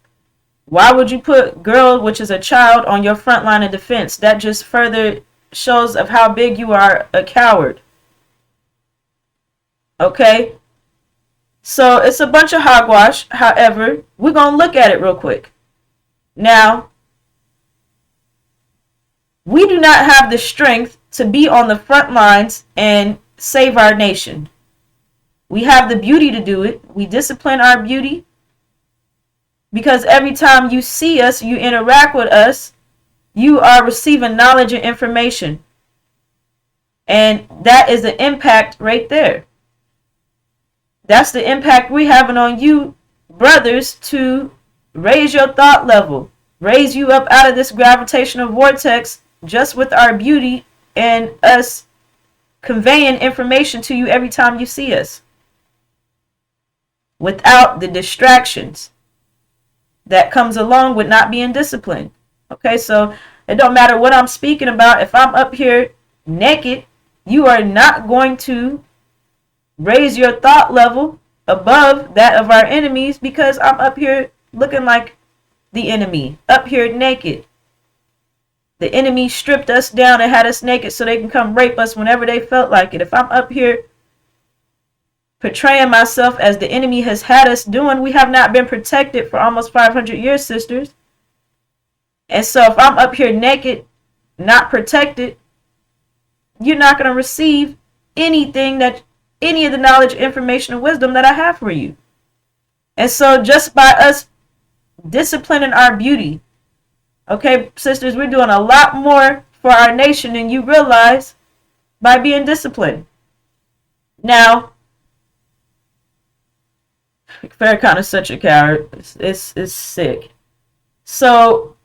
Why would you put girl, which is a child, on your front line of defense? That just further shows of how big you are a coward. Okay? So it's a bunch of hogwash. However, we're going to look at it real quick. Now, we do not have the strength to be on the front lines and save our nation. We have the beauty to do it. We discipline our beauty because every time you see us, you interact with us, you are receiving knowledge and information. And that is the impact right there. That's the impact we're having on you, brothers, to raise your thought level, raise you up out of this gravitational vortex just with our beauty and us conveying information to you every time you see us without the distractions that comes along with not being disciplined. Okay, so it don't matter what I'm speaking about. If I'm up here naked, you are not going to raise your thought level above that of our enemies because I'm up here looking like the enemy, up here naked. The enemy stripped us down and had us naked so they can come rape us whenever they felt like it. If I'm up here portraying myself as the enemy has had us doing, we have not been protected for almost 500 years, sisters. And so if I'm up here naked, not protected, you're not going to receive anything that, any of the knowledge, information, and wisdom that I have for you. And so just by us disciplining our beauty, okay, sisters, we're doing a lot more for our nation than you realize by being disciplined. Now, Farrakhan is such a coward. It's sick. So,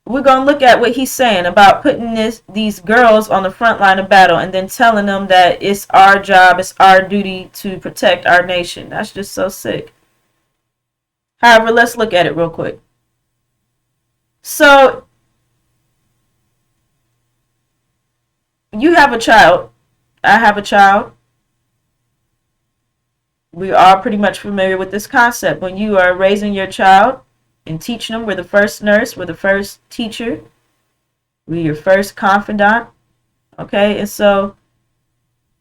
we're going to look at what he's saying about putting these girls on the front line of battle and then telling them that it's our job, it's our duty to protect our nation. That's just so sick. However, let's look at it real quick. So, you have a child. I have a child. We are pretty much familiar with this concept. When you are raising your child and teaching them, we're the first nurse, we're the first teacher, we're your first confidant. Okay, and so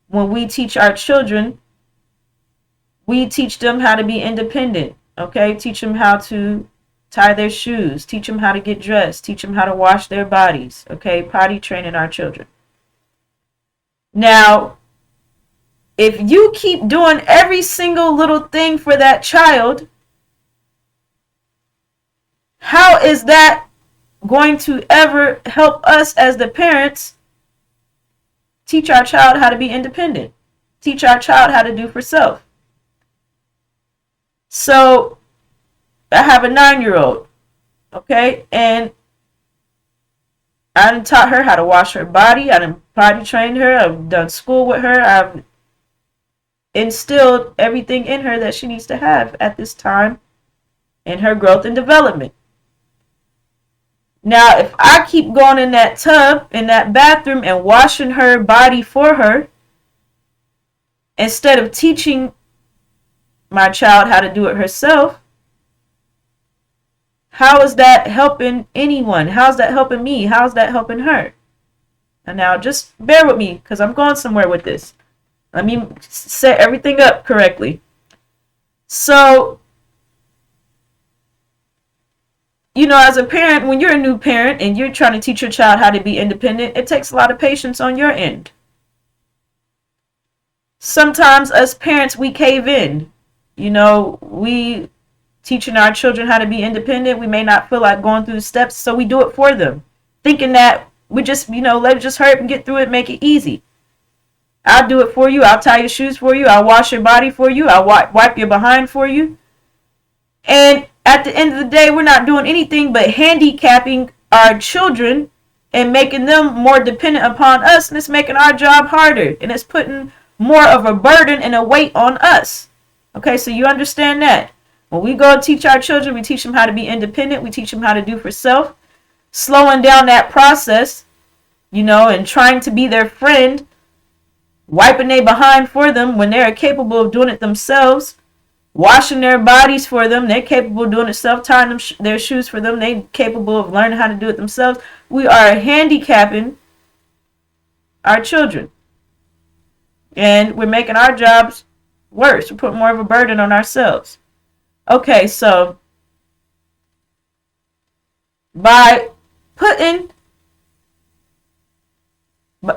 when we teach our children, we teach them how to be independent. Okay, teach them how to tie their shoes, teach them how to get dressed, teach them how to wash their bodies. Okay, potty training our children. Now, If you keep doing every single little thing for that child, how is that going to ever help us as the parents teach our child how to be independent? Teach our child how to do for self. So I have a 9-year-old, okay, and I done taught her how to wash her body. I done potty trained her. I've done school with her. I've instilled everything in her that she needs to have at this time in her growth and development. Now, if I keep going in that tub, in that bathroom, and washing her body for her, instead of teaching my child how to do it herself, how is that helping anyone? How's that helping me? How's that helping her? And now just bear with me because I'm going somewhere with this. Let me set everything up correctly. So, you know, as a parent, when you're a new parent and you're trying to teach your child how to be independent, it takes a lot of patience on your end. Sometimes us parents, we cave in. You know, we teaching our children how to be independent. We may not feel like going through the steps, so we do it for them, thinking that we just, let it just hurry up and get through it, make it easy. I'll do it for you. I'll tie your shoes for you. I'll wash your body for you. I'll wipe your behind for you. And at the end of the day, we're not doing anything but handicapping our children and making them more dependent upon us, and it's making our job harder, and it's putting more of a burden and a weight on us. Okay, so you understand that. When we go teach our children, we teach them how to be independent. We teach them how to do for self. Slowing down that process, and trying to be their friend, wiping their behind for them when they're capable of doing it themselves, washing their bodies for them, they're capable of doing it themselves, tying them their shoes for them, they're capable of learning how to do it themselves. We are handicapping our children. And we're making our jobs worse. We're putting more of a burden on ourselves. Okay, so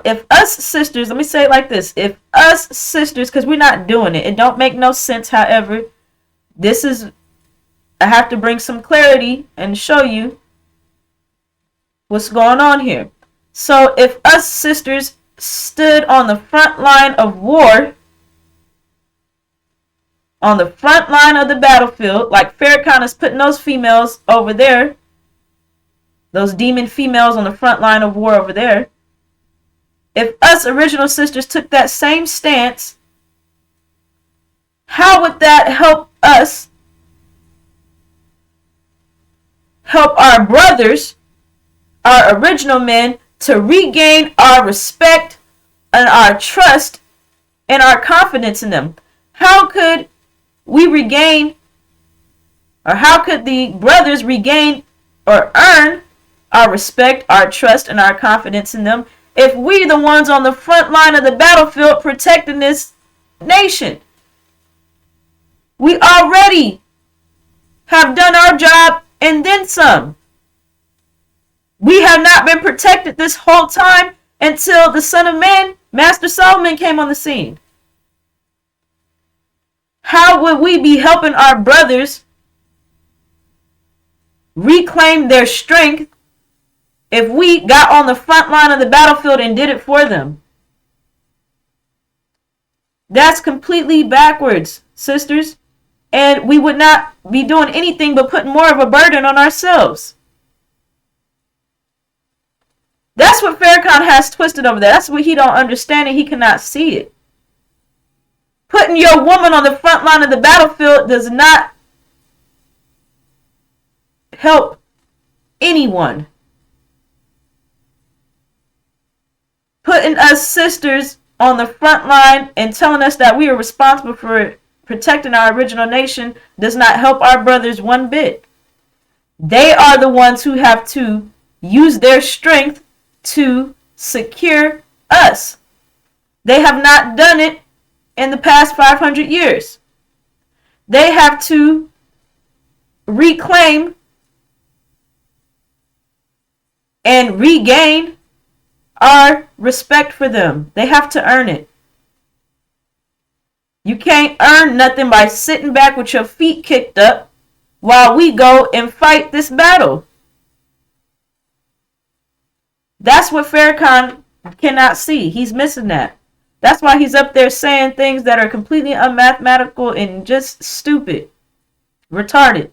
if us sisters, let me say it like this, if us sisters, because we're not doing it, it don't make no sense, however, I have to bring some clarity and show you what's going on here. So if us sisters stood on the front line of war, on the front line of the battlefield, like Farrakhan is putting those females over there, those demon females on the front line of war over there, if us original sisters took that same stance, how would that help us help our brothers, our original men, to regain our respect and our trust and our confidence in them? How could we regain, or how could the brothers regain or earn our respect, our trust, and our confidence in them if we the ones on the front line of the battlefield protecting this nation? We already have done our job and then some. We have not been protected this whole time until the Son of Man, Master Solomon, came on the scene. How would we be helping our brothers reclaim their strength if we got on the front line of the battlefield and did it for them? That's completely backwards, sisters. And we would not be doing anything but putting more of a burden on ourselves. That's what Farrakhan has twisted over there. That's what he don't understand, and he cannot see it. Putting your woman on the front line of the battlefield does not help anyone. Putting us sisters on the front line and telling us that we are responsible for protecting our original nation does not help our brothers one bit. They are the ones who have to use their strength to secure us. They have not done it in the past 500 years. They have to reclaim and regain our respect for them. They have to earn it. You can't earn nothing by sitting back with your feet kicked up while we go and fight this battle. That's what Farrakhan cannot see. He's missing that. That's why he's up there saying things that are completely unmathematical and just stupid, retarded.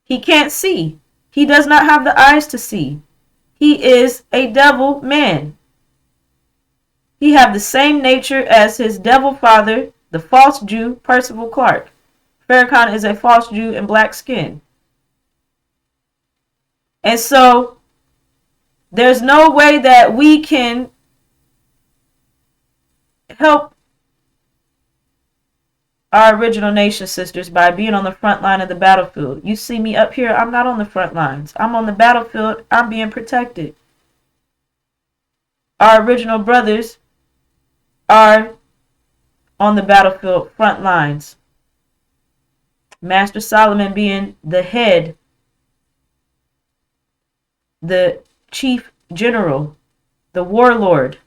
He can't see. He does not have the eyes to see. He is a devil man. He have the same nature as his devil father, the false Jew, Percival Clark. Farrakhan is a false Jew in black skin. And so there's no way that we can help our original nation sisters by being on the front line of the battlefield. You see me up here, I'm not on the front lines. I'm on the battlefield, I'm being protected. Our original brothers are on the battlefield front lines. Master Solomon being the head, the chief general, the warlord.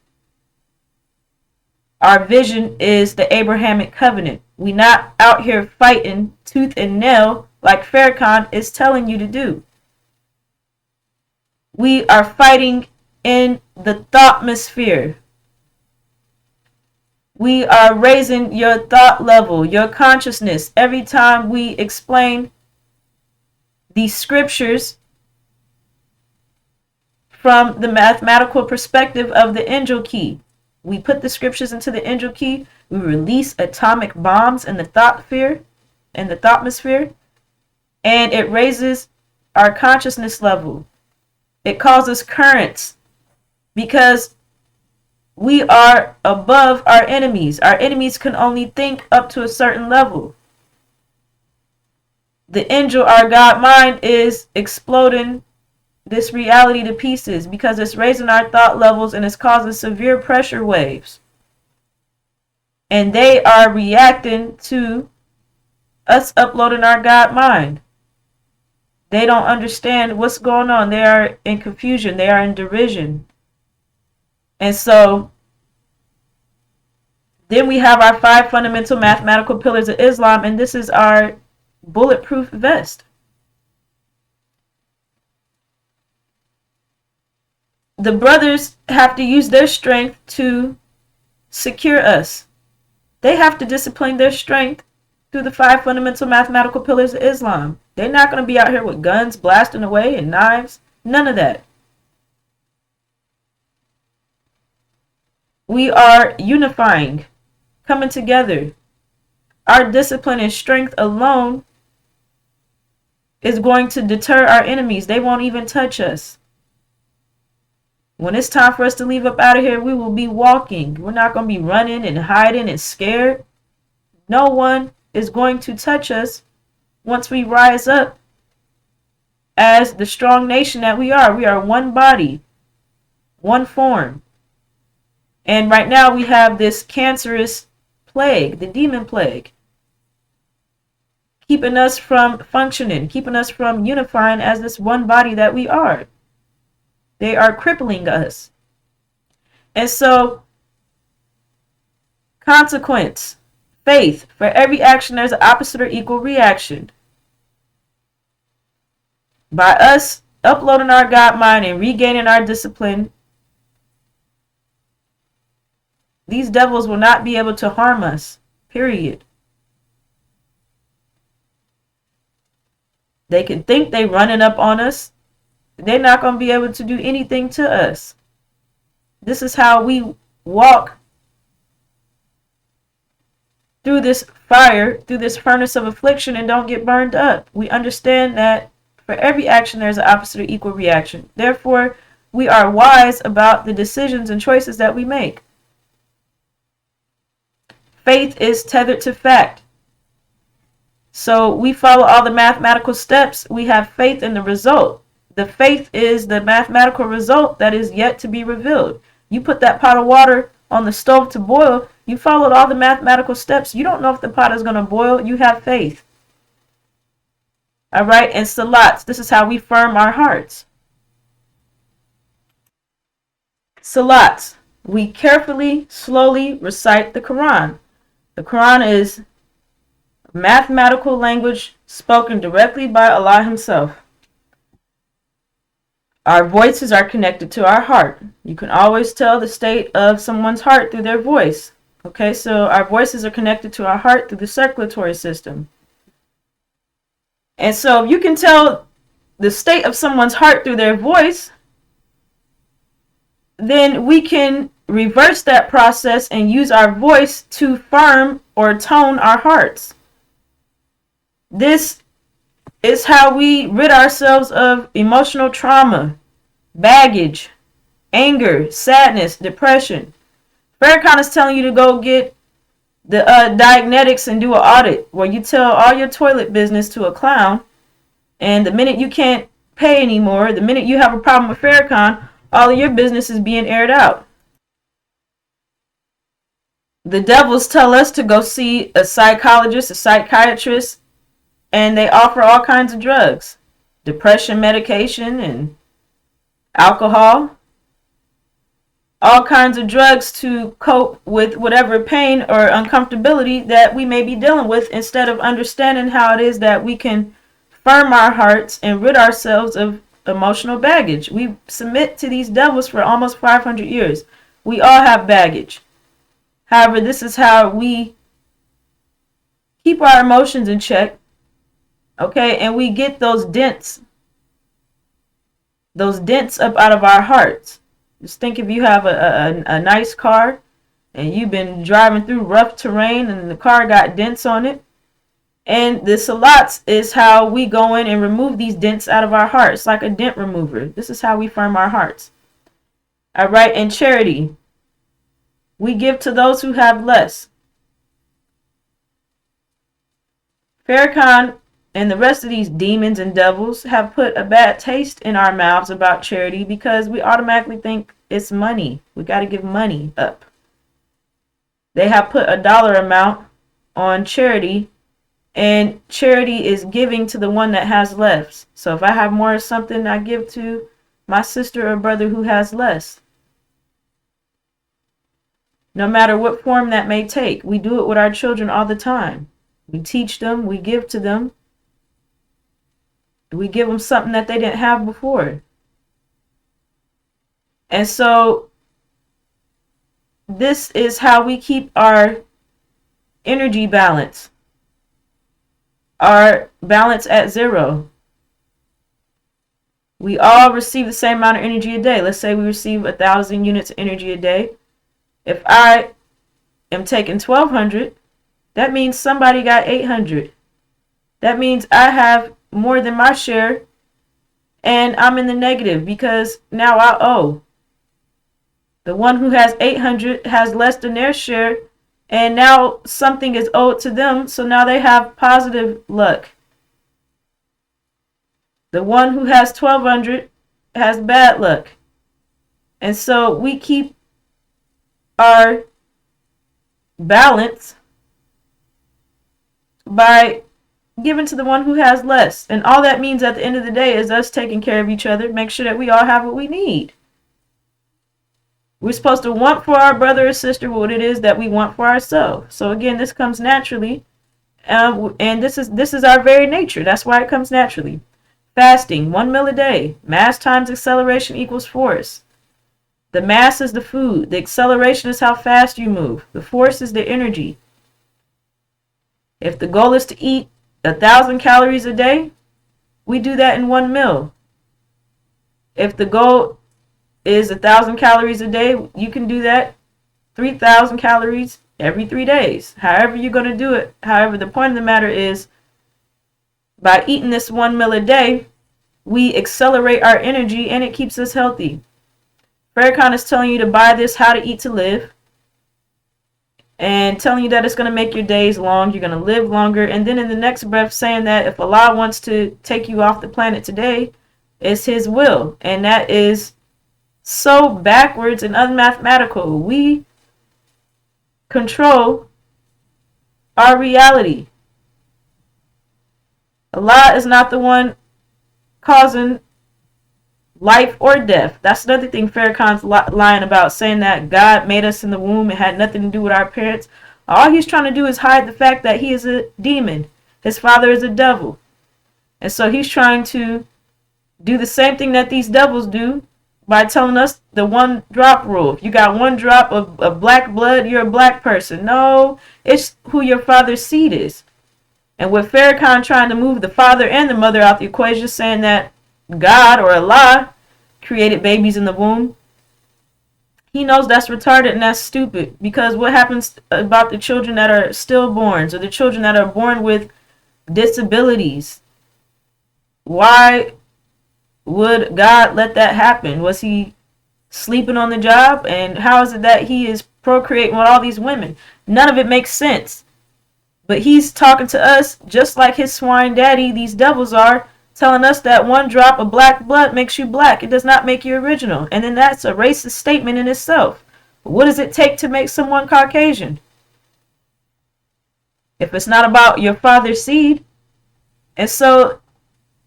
Our vision is the Abrahamic covenant. We not out here fighting tooth and nail like Farrakhan is telling you to do. We are fighting in the thoughtmosphere. We are raising your thought level, your consciousness. Every time we explain these scriptures from the mathematical perspective of the angel key, we put the scriptures into the angel key. We release atomic bombs in the thoughtmosphere, and it raises our consciousness level. It causes currents because we are above our enemies. Our enemies can only think up to a certain level. The angel, our God mind, is exploding this reality to pieces because it's raising our thought levels and it's causing severe pressure waves. And they are reacting to us uploading our God mind. They don't understand what's going on. They are in confusion. They are in derision. And so then we have our 5 fundamental mathematical pillars of Islam, and this is our bulletproof vest. The brothers have to use their strength to secure us. They have to discipline their strength through the 5 fundamental mathematical pillars of Islam. They're not going to be out here with guns blasting away and knives. None of that. We are unifying, coming together. Our discipline and strength alone is going to deter our enemies. They won't even touch us. When it's time for us to leave up out of here, we will be walking. We're not going to be running and hiding and scared. No one is going to touch us once we rise up as the strong nation that we are. We are one body, one form. And right now we have this cancerous plague, the demon plague, keeping us from functioning, keeping us from unifying as this one body that we are. They are crippling us. And so, consequence, faith. For every action, there's an opposite or equal reaction. By us uploading our God mind and regaining our discipline, these devils will not be able to harm us. Period. They can think they're running up on us. They're not going to be able to do anything to us. This is how we walk through this fire, through this furnace of affliction, and don't get burned up. We understand that for every action, there's an opposite or equal reaction. Therefore, we are wise about the decisions and choices that we make. Faith is tethered to fact. So we follow all the mathematical steps. We have faith in the result. The faith is the mathematical result that is yet to be revealed. You put that pot of water on the stove to boil. You followed all the mathematical steps. You don't know if the pot is going to boil. You have faith. All right. And salats. This is how we firm our hearts. Salats. we carefully, slowly recite the Quran. The Quran is mathematical language spoken directly by Allah Himself. Our voices are connected to our heart. You can always tell the state of someone's heart through their voice. Okay, so our voices are connected to our heart through the circulatory system. And so if you can tell the state of someone's heart through their voice, then we can reverse that process and use our voice to firm or tone our hearts. This is how we rid ourselves of emotional trauma, baggage, anger, sadness, depression. Farrakhan is telling you to go get the Diagnetics and do an audit where you tell all your toilet business to a clown, and the minute you can't pay anymore, the minute you have a problem with Farrakhan, all of your business is being aired out. The devils tell us to go see a psychologist, a psychiatrist, and they offer all kinds of drugs, depression medication and alcohol, all kinds of drugs to cope with whatever pain or uncomfortability that we may be dealing with, instead of understanding how it is that we can firm our hearts and rid ourselves of emotional baggage. We submit to these devils for almost 500 years. We all have baggage. However, this is how we keep our emotions in check, okay, and we get those dents up out of our hearts. Just think if you have a nice car and you've been driving through rough terrain and the car got dents on it. And the salats is how we go in and remove these dents out of our hearts, like a dent remover. This is how we firm our hearts. All right, and charity. We give to those who have less. Farrakhan and the rest of these demons and devils have put a bad taste in our mouths about charity because we automatically think it's money. We got to give money up. They have put a dollar amount on charity, and charity is giving to the one that has less. So if I have more of something, I give to my sister or brother who has less. No matter what form that may take. We do it with our children all the time. We teach them, we give to them. We give them something that they didn't have before. And so this is how we keep our energy balance. Our balance at zero. We all receive the same amount of energy a day. Let's say we receive 1,000 units of energy a day. If I am taking 1,200, that means somebody got 800. That means I have more than my share, and I'm in the negative because now I owe. The one who has 800 has less than their share, and now something is owed to them, so now they have positive luck. The one who has 1,200 has bad luck. And so we keep our balance by giving to the one who has less. And all that means at the end of the day is us taking care of each other, make sure that we all have what we need. We're supposed to want for our brother or sister what it is that we want for ourselves. So again, this comes naturally, and this is our very nature. That's why it comes naturally. Fasting, 1 meal a day. Mass times acceleration equals force. The mass is the food. The acceleration is how fast you move. The force is the energy. If the goal is to eat 1,000 calories a day, we do that in 1 meal. If the goal is 1,000 calories a day, you can do that 3,000 calories every 3 days. However you're going to do it. However, the point of the matter is, by eating this 1 meal a day, we accelerate our energy and it keeps us healthy. Farrakhan is telling you to buy this How to Eat to Live, and telling you that it's going to make your days long, you're going to live longer, and then in the next breath saying that if Allah wants to take you off the planet today, it's His will. And that is so backwards and unmathematical. We control our reality. Allah is not the one causing life or death. That's another thing Farrakhan's lying about, saying that God made us in the womb. It had nothing to do with our parents. All he's trying to do is hide the fact that he is a demon. His father is a devil. And so he's trying to do the same thing that these devils do by telling us the one drop rule. If you got one drop of black blood, you're a black person. No, it's who your father's seed is. And with Farrakhan trying to move the father and the mother out the equation, saying that God or Allah created babies in the womb, he knows that's retarded and that's stupid. Because what happens about the children that are stillborns or the children that are born with disabilities? Why would God let that happen? Was he sleeping on the job? And how is it that he is procreating with all these women? None of it makes sense. But he's talking to us just like his swine daddy, these devils are, telling us that one drop of black blood makes you black. It does not make you original. And then that's a racist statement in itself. What does it take to make someone Caucasian? If it's not about your father's seed. And so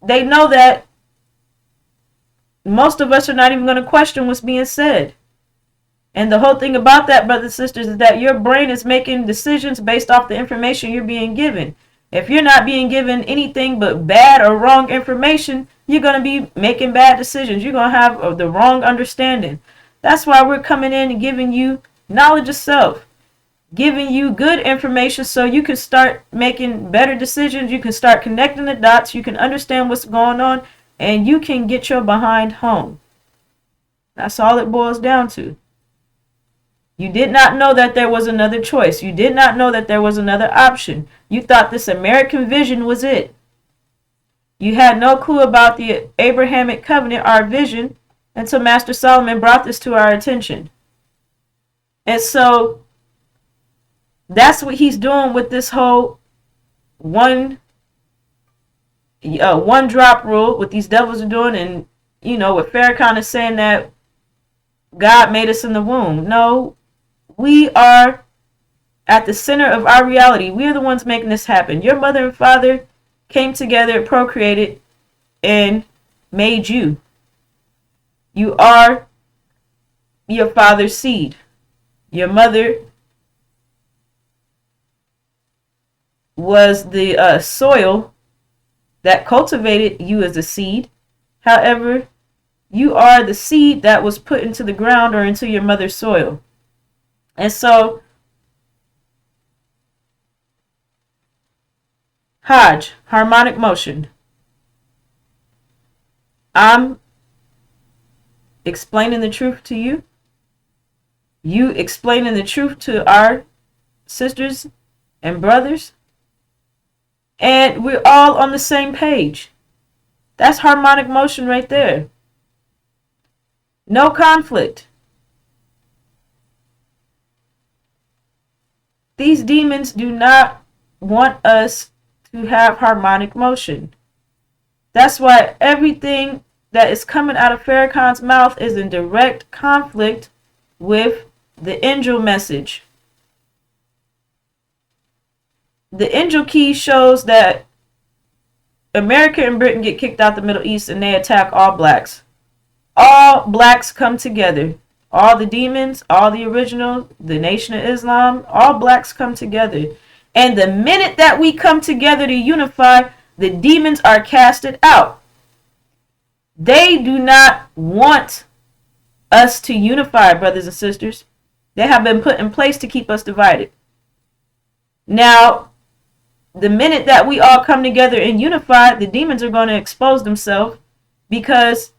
they know that most of us are not even going to question what's being said. And the whole thing about that, brothers and sisters, is that your brain is making decisions based off the information you're being given. If you're not being given anything but bad or wrong information, you're going to be making bad decisions. You're going to have the wrong understanding. That's why we're coming in and giving you knowledge of self, giving you good information so you can start making better decisions. You can start connecting the dots. You can understand what's going on, and you can get your behind home. That's all it boils down to. You did not know that there was another choice. You did not know that there was another option. You thought this American vision was it. You had no clue about the Abrahamic covenant, our vision, until Master Solomon brought this to our attention. And so that's what he's doing with this whole one drop rule, what these devils are doing. And, you know, what Farrakhan is saying that God made us in the womb. No, we are at the center of our reality. We are the ones making this happen. Your mother and father came together, procreated, and made you. You are your father's seed. Your mother was the soil that cultivated you as a seed. However, you are the seed that was put into the ground or into your mother's soil. And so, Hajj, harmonic motion. I'm explaining the truth to you. You explaining the truth to our sisters and brothers. And we're all on the same page. That's harmonic motion right there. No conflict. These demons do not want us to have harmonic motion. That's why everything that is coming out of Farrakhan's mouth is in direct conflict with the angel message. The angel key shows that America and Britain get kicked out the Middle East and they attack all blacks. All blacks come together. All the demons, all the original, the Nation of Islam, all blacks come together. And the minute that we come together to unify, the demons are casted out. They do not want us to unify, brothers and sisters. They have been put in place to keep us divided. Now, the minute that we all come together and unify, the demons are going to expose themselves because,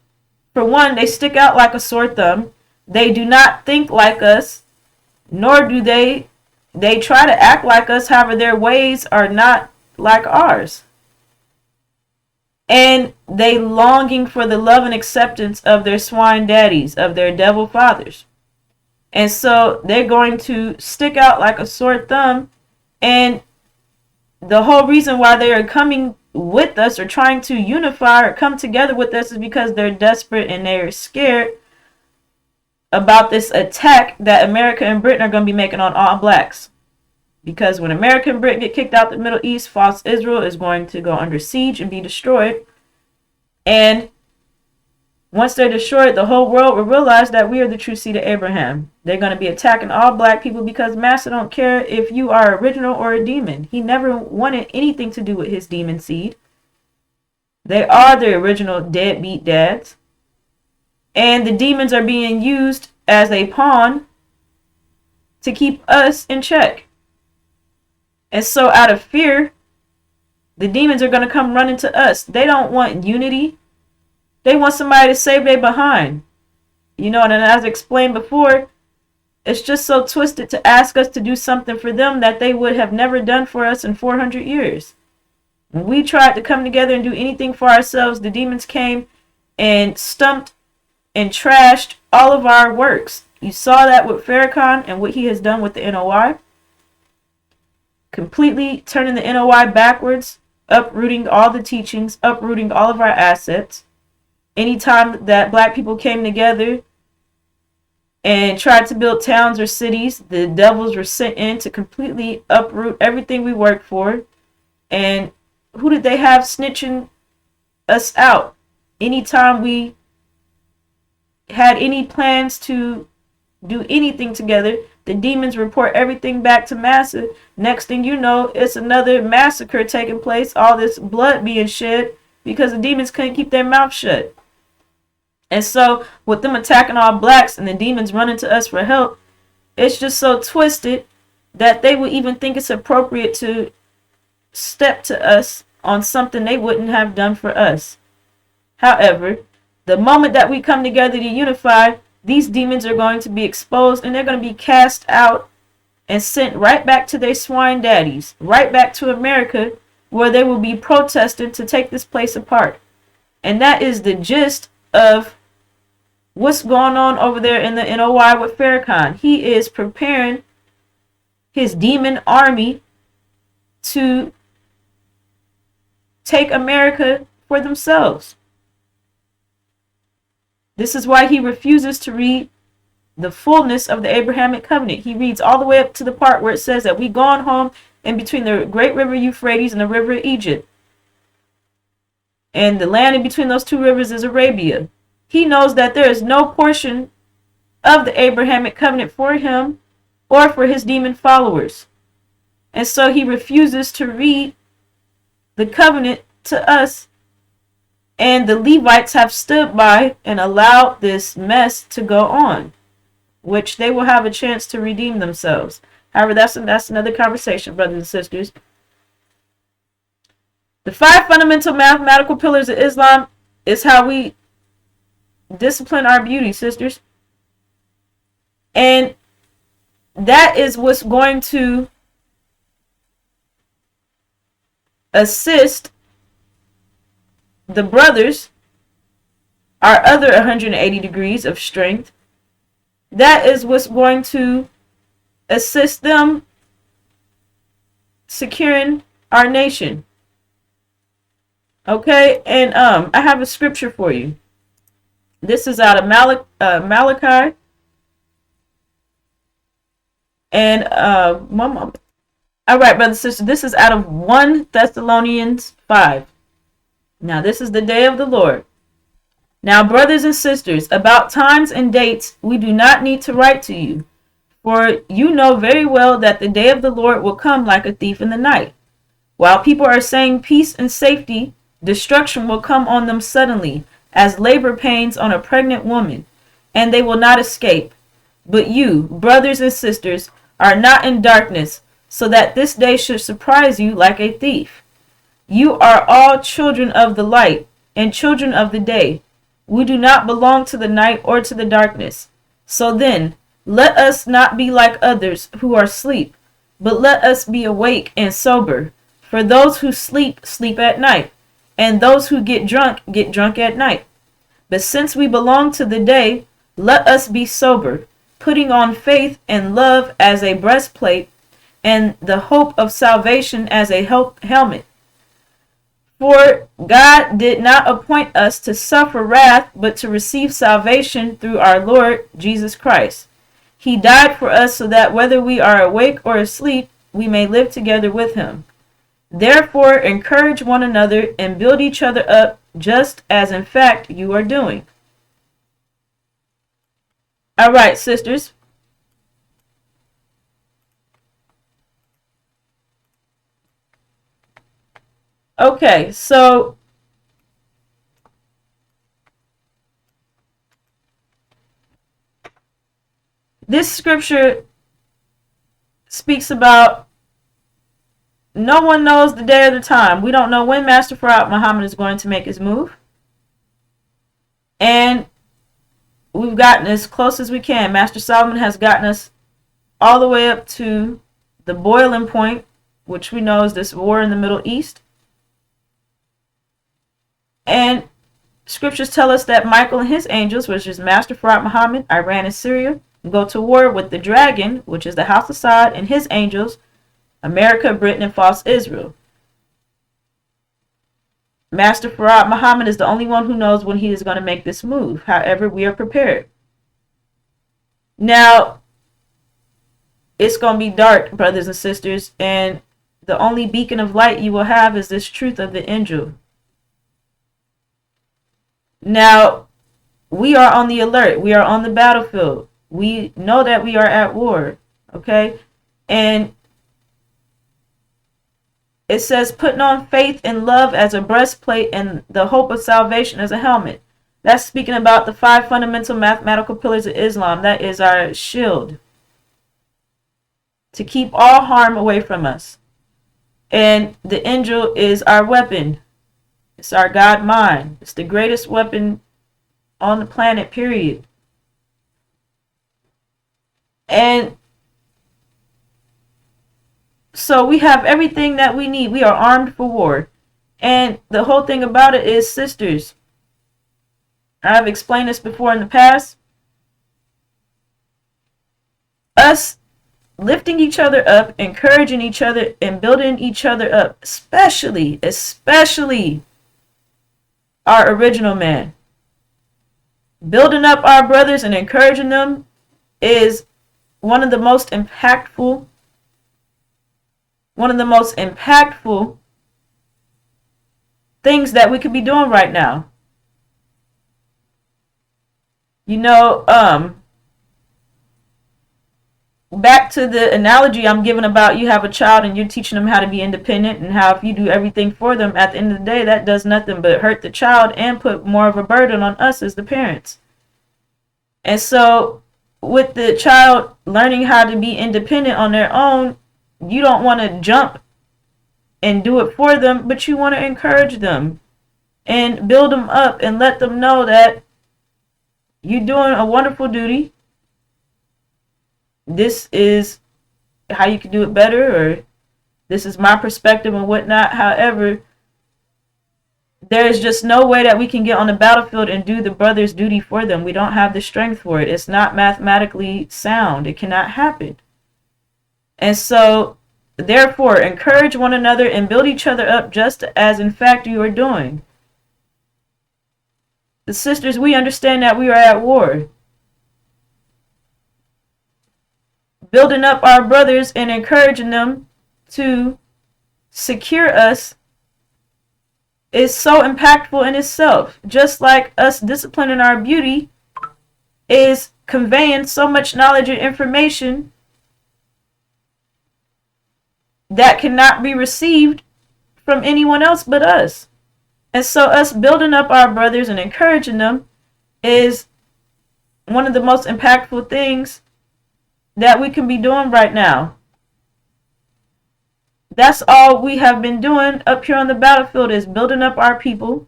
for one, they stick out like a sore thumb. They do not think like us, nor do they try to act like us. However, their ways are not like ours. And they longing for the love and acceptance of their swine daddies, of their devil fathers. And so they're going to stick out like a sore thumb. And the whole reason why they are coming with us or trying to unify or come together with us is because they're desperate and they're scared about this attack that America and Britain are going to be making on all blacks. Because when America and Britain get kicked out the Middle East, false Israel is going to go under siege and be destroyed. And Once they're destroyed, the whole world will realize that we are the true seed of Abraham. They're going to be attacking all black people because Master don't care if you are original or a demon. He never wanted anything to do with his demon seed. They are the original deadbeat dads. And the demons are being used as a pawn to keep us in check. And so out of fear, the demons are going to come running to us. They don't want unity. They want somebody to save their behind. You know, and as explained before, it's just so twisted to ask us to do something for them that they would have never done for us in 400 years. When we tried to come together and do anything for ourselves, the demons came and stumped and trashed all of our works. You saw that with Farrakhan and what he has done with the NOI. Completely turning the NOI backwards, uprooting all the teachings, uprooting all of our assets. Anytime that black people came together and tried to build towns or cities, the devils were sent in to completely uproot everything we worked for. And who did they have snitching us out? Anytime we had any plans to do anything together, the demons report everything back to Massa. Next thing you know, it's another massacre taking place, all this blood being shed because the demons couldn't keep their mouth shut. And so with them attacking all blacks and the demons running to us for help, it's just so twisted that they would even think it's appropriate to step to us on something they wouldn't have done for us. However, the moment that we come together to unify, these demons are going to be exposed and they're going to be cast out and sent right back to their swine daddies, right back to America, where they will be protesting to take this place apart. And that is the gist of what's going on over there in the NOI with Farrakhan. He is preparing his demon army to take America for themselves. This is why he refuses to read the fullness of the Abrahamic covenant. He reads all the way up to the part where it says that we gone home in between the great river Euphrates and the river Egypt. And the land in between those two rivers is Arabia. He knows that there is no portion of the Abrahamic covenant for him or for his demon followers. And so he refuses to read the covenant to us. And the Levites have stood by and allowed this mess to go on, which they will have a chance to redeem themselves. However, that's another conversation, brothers and sisters. The 5 fundamental mathematical pillars of Islam is how we discipline our beauty, sisters. And that is what's going to assist the brothers, our other 180 degrees of strength. That is what's going to assist them securing our nation. Okay, and I have a scripture for you. This is out of Malachi. And one moment. All right, brothers and sisters, this is out of 1 Thessalonians 5. Now, this is the day of the Lord. Now, brothers and sisters, about times and dates, we do not need to write to you, for you know very well that the day of the Lord will come like a thief in the night. While people are saying peace and safety, destruction will come on them suddenly, as labor pains on a pregnant woman, and they will not escape. But you, brothers and sisters, are not in darkness, so that this day should surprise you like a thief. You are all children of the light and children of the day. We do not belong to the night or to the darkness. So then, let us not be like others who are asleep, but let us be awake and sober. For those who sleep, sleep at night, and those who get drunk at night. But since we belong to the day, let us be sober, putting on faith and love as a breastplate, and the hope of salvation as a helmet. For God did not appoint us to suffer wrath, but to receive salvation through our Lord Jesus Christ. He died for us so that whether we are awake or asleep, we may live together with him. Therefore, encourage one another and build each other up, just as in fact you are doing. All right, sisters. Okay, so this scripture speaks about no one knows the day or the time. We don't know when Master Farad Muhammad is going to make his move. And we've gotten as close as we can. Master Solomon has gotten us all the way up to the boiling point, which we know is this war in the Middle East. And scriptures tell us that Michael and his angels, which is Master Farad Muhammad, Iran and Syria, go to war with the dragon, which is the House of Saud, and his angels, America, Britain, and false Israel. Master Farad Muhammad is the only one who knows when he is going to make this move. However, we are prepared. Now, it's going to be dark, brothers and sisters, and the only beacon of light you will have is this truth of the angel. Now, we are on the alert. We are on the battlefield. We know that we are at war, okay? And it says, putting on faith and love as a breastplate and the hope of salvation as a helmet. That's speaking about the 5 fundamental mathematical pillars of Islam. That is our shield to keep all harm away from us. And the angel is our weapon. It's our God mind. It's the greatest weapon on the planet, period. And so we have everything that we need. We are armed for war. And the whole thing about it is, sisters, I've explained this before in the past. Us lifting each other up, encouraging each other, and building each other up, especially our original man. Building up our brothers and encouraging them is one of the most impactful things that we could be doing right now. You know, back to the analogy I'm giving about you have a child and you're teaching them how to be independent, and how if you do everything for them, at the end of the day, that does nothing but hurt the child and put more of a burden on us as the parents. And so with the child learning how to be independent on their own, you don't want to jump and do it for them, but you want to encourage them and build them up and let them know that you're doing a wonderful duty. This is how you can do it better, or this is my perspective and whatnot. However, there is just no way that we can get on the battlefield and do the brother's duty for them. We don't have the strength for it. It's not mathematically sound. It cannot happen. And so, therefore, encourage one another and build each other up, just as in fact you are doing. The sisters, we understand that we are at war. Building up our brothers and encouraging them to secure us is so impactful in itself. Just like us disciplining our beauty is conveying so much knowledge and information that cannot be received from anyone else but us. And so us building up our brothers and encouraging them is one of the most impactful things that we can be doing right now. That's all we have been doing up here on the battlefield, is building up our people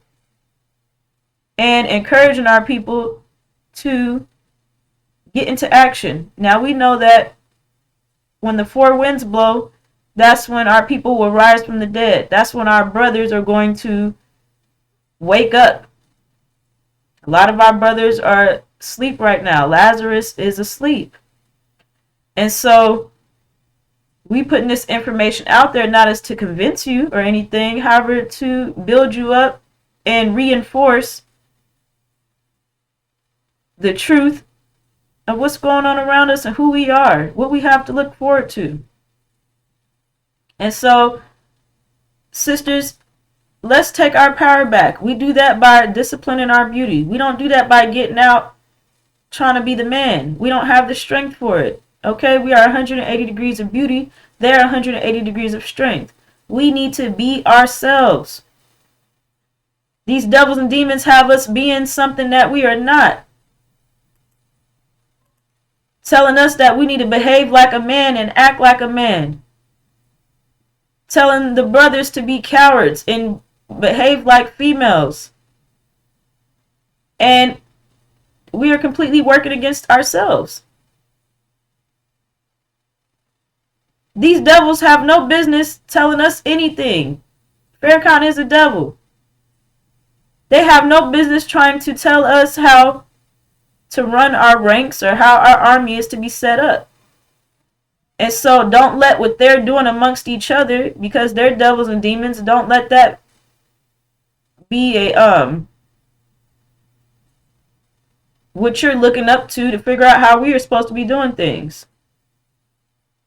and encouraging our people to get into action. Now we know that when the 4 winds blow, that's when our people will rise from the dead. That's when our brothers are going to wake up. A lot of our brothers are asleep right now. Lazarus is asleep. And so we putting this information out there not as to convince you or anything, however, to build you up and reinforce the truth of what's going on around us and who we are, what we have to look forward to. And so, sisters, let's take our power back. We do that by disciplining our beauty. We don't do that by getting out trying to be the man. We don't have the strength for it. Okay, we are 180 degrees of beauty. They're 180 degrees of strength. We need to be ourselves. These devils and demons have us being something that we are not. Telling us that we need to behave like a man and act like a man. Telling the brothers to be cowards and behave like females. And we are completely working against ourselves. These devils have no business telling us anything. Farrakhan is a devil. They have no business trying to tell us how to run our ranks or how our army is to be set up. And so don't let what they're doing amongst each other, because they're devils and demons, don't let that be a what you're looking up to figure out how we are supposed to be doing things.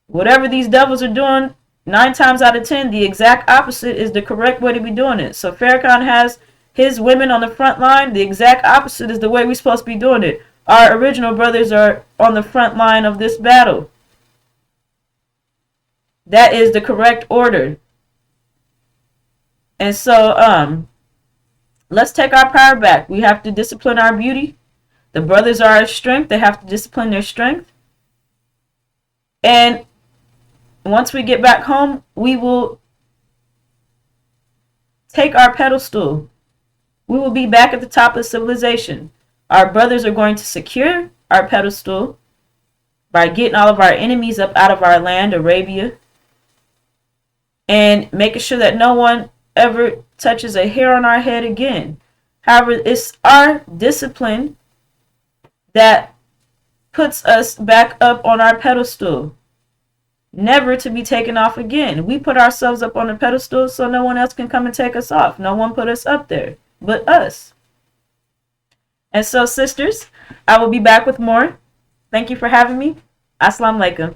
Whatever these devils are doing, 9 times out of 10, the exact opposite is the correct way to be doing it. So Farrakhan has his women on the front line. The exact opposite is the way we're supposed to be doing it. Our original brothers are on the front line of this battle. That is the correct order. And so let's take our power back. We have to discipline our beauty. The brothers are our strength. They have to discipline their strength. And once we get back home, we will take our pedestal. We will be back at the top of civilization. Our brothers are going to secure our pedestal by getting all of our enemies up out of our land, Arabia, and making sure that no one ever touches a hair on our head again. However, it's our discipline that puts us back up on our pedestal, never to be taken off again. We put ourselves up on the pedestal so no one else can come and take us off. No one put us up there but us. And so, sisters, I will be back with more. Thank you for having me. Assalamu alaikum.